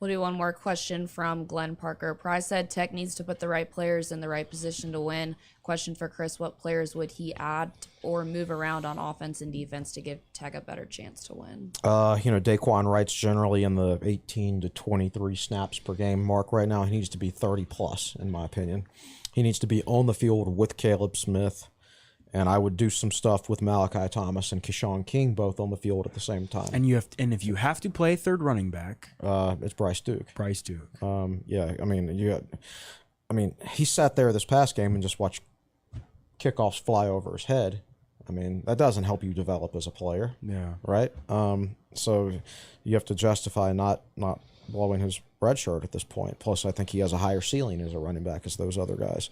We'll do one more question from Glenn Parker. Price said Tech needs to put the right players in the right position to win. Question for Chris, what players would he add or move around on offense and defense to give Tech a better chance to win? Daquan Wright's generally in the 18 to 23 snaps per game mark right now. He needs to be 30 plus, in my opinion. He needs to be on the field with Caleb Smith. And I would do some stuff with Malachi Thomas and Keyshawn King both on the field at the same time. And if you have to play third running back, it's Bryce Duke. He sat there this past game and just watched kickoffs fly over his head. I mean, that doesn't help you develop as a player. Yeah. Right? So you have to justify not blowing his red shirt at this point. Plus, I think he has a higher ceiling as a running back as those other guys.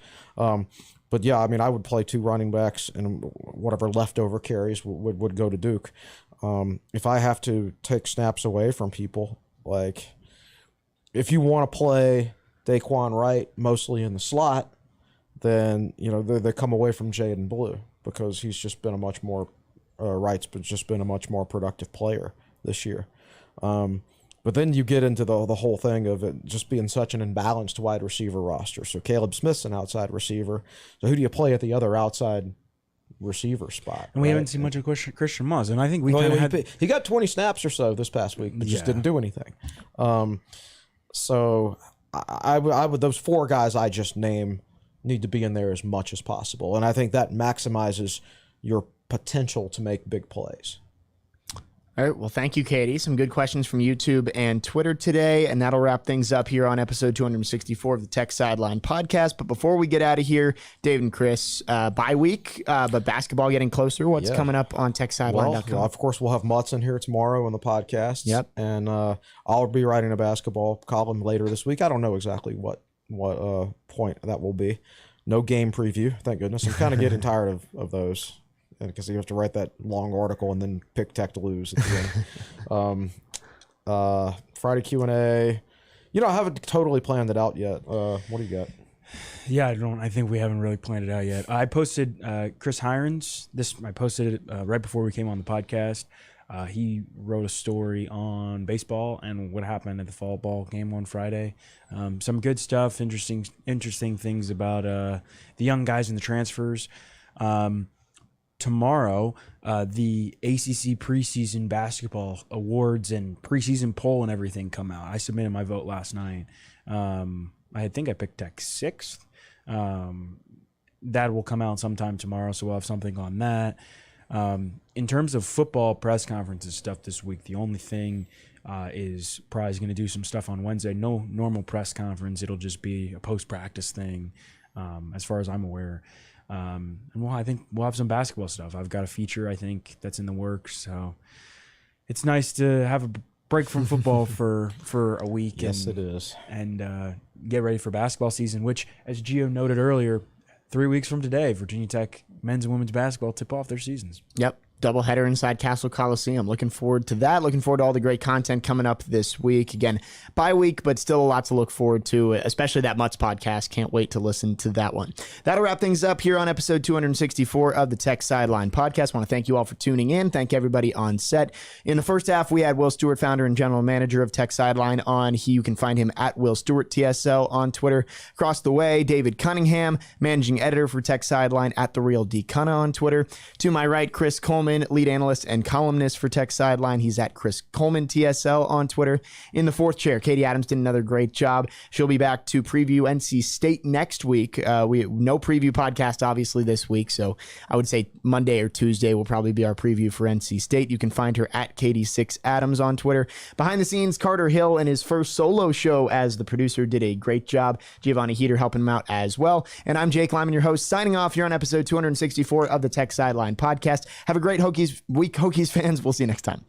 But yeah, I mean, I would play 2 running backs, and whatever leftover carries would go to Duke. If I have to take snaps away from people, like if you want to play Daquan Wright mostly in the slot, then they come away from Jaden Blue because he's just been a much more Wright's just been a much more productive player this year. But then you get into the whole thing of it just being such an imbalanced wide receiver roster. So Caleb Smith's an outside receiver. So who do you play at the other outside receiver spot? And we haven't seen much of Christian Moss. And I think he got 20 snaps or so this past week, but just didn't do anything. So I would those 4 guys I just named need to be in there as much as possible. And I think that maximizes your potential to make big plays. All right. Well, thank you, Katie. Some good questions from YouTube and Twitter today, and that'll wrap things up here on episode 264 of the Tech Sideline Podcast. But before we get out of here, Dave and Chris, bye week, but basketball getting closer. What's coming up on TechSideline.com? Well, of course, we'll have Mutts in here tomorrow on the podcast. Yep. And I'll be writing a basketball column later this week. I don't know exactly what point that will be. No game preview, thank goodness. I'm kind of getting tired of those. Because you have to write that long article and then pick Tech to lose at the end. Friday Q&A. I haven't totally planned it out yet. What do you got? Yeah, I think we haven't really planned it out yet. I posted Chris Hirons. I posted it right before we came on the podcast. He wrote a story on baseball and what happened at the fall ball game on Friday. Some good stuff, interesting things about the young guys and the transfers. Tomorrow, the ACC preseason basketball awards and preseason poll and everything come out. I submitted my vote last night. I think I picked Tech 6th. That will come out sometime tomorrow, so we'll have something on that. In terms of football press conferences stuff this week, the only thing is probably going to do some stuff on Wednesday. No normal press conference. It'll just be a post-practice thing, as far as I'm aware. And I think we'll have some basketball stuff. I've got a feature, I think, that's in the works. So it's nice to have a break from football for a week. Yes, it is. And get ready for basketball season, which, as Gio noted earlier, 3 weeks from today, Virginia Tech men's and women's basketball tip off their seasons. Yep. Doubleheader inside Castle Coliseum. Looking forward to that. Looking forward to all the great content coming up this week. Again, bye week, but still a lot to look forward to, especially that Mutts podcast. Can't wait to listen to that one. That'll wrap things up here on episode 264 of the Tech Sideline Podcast. I want to thank you all for tuning in. Thank everybody on set. In the first half, we had Will Stewart, founder and general manager of Tech Sideline, on. You can find him at Will Stewart TSL on Twitter. Across the way, David Cunningham, managing editor for Tech Sideline at The Real D Cunna on Twitter. To my right, Chris Coleman, lead analyst and columnist for Tech Sideline. He's at Chris Coleman TSL on Twitter. In the fourth chair, Katie Adams did another great job. She'll be back to preview NC State next week. We no preview podcast, obviously, this week, so I would say Monday or Tuesday will probably be our preview for NC State. You can find her at Katie6Adams on Twitter. Behind the scenes, Carter Hill in his first solo show as the producer did a great job. Giovanni Heater helping him out as well. And I'm Jake Lyman, your host, signing off here on episode 264 of the Tech Sideline Podcast. Have a great Hokies week, Hokies fans. We'll see you next time.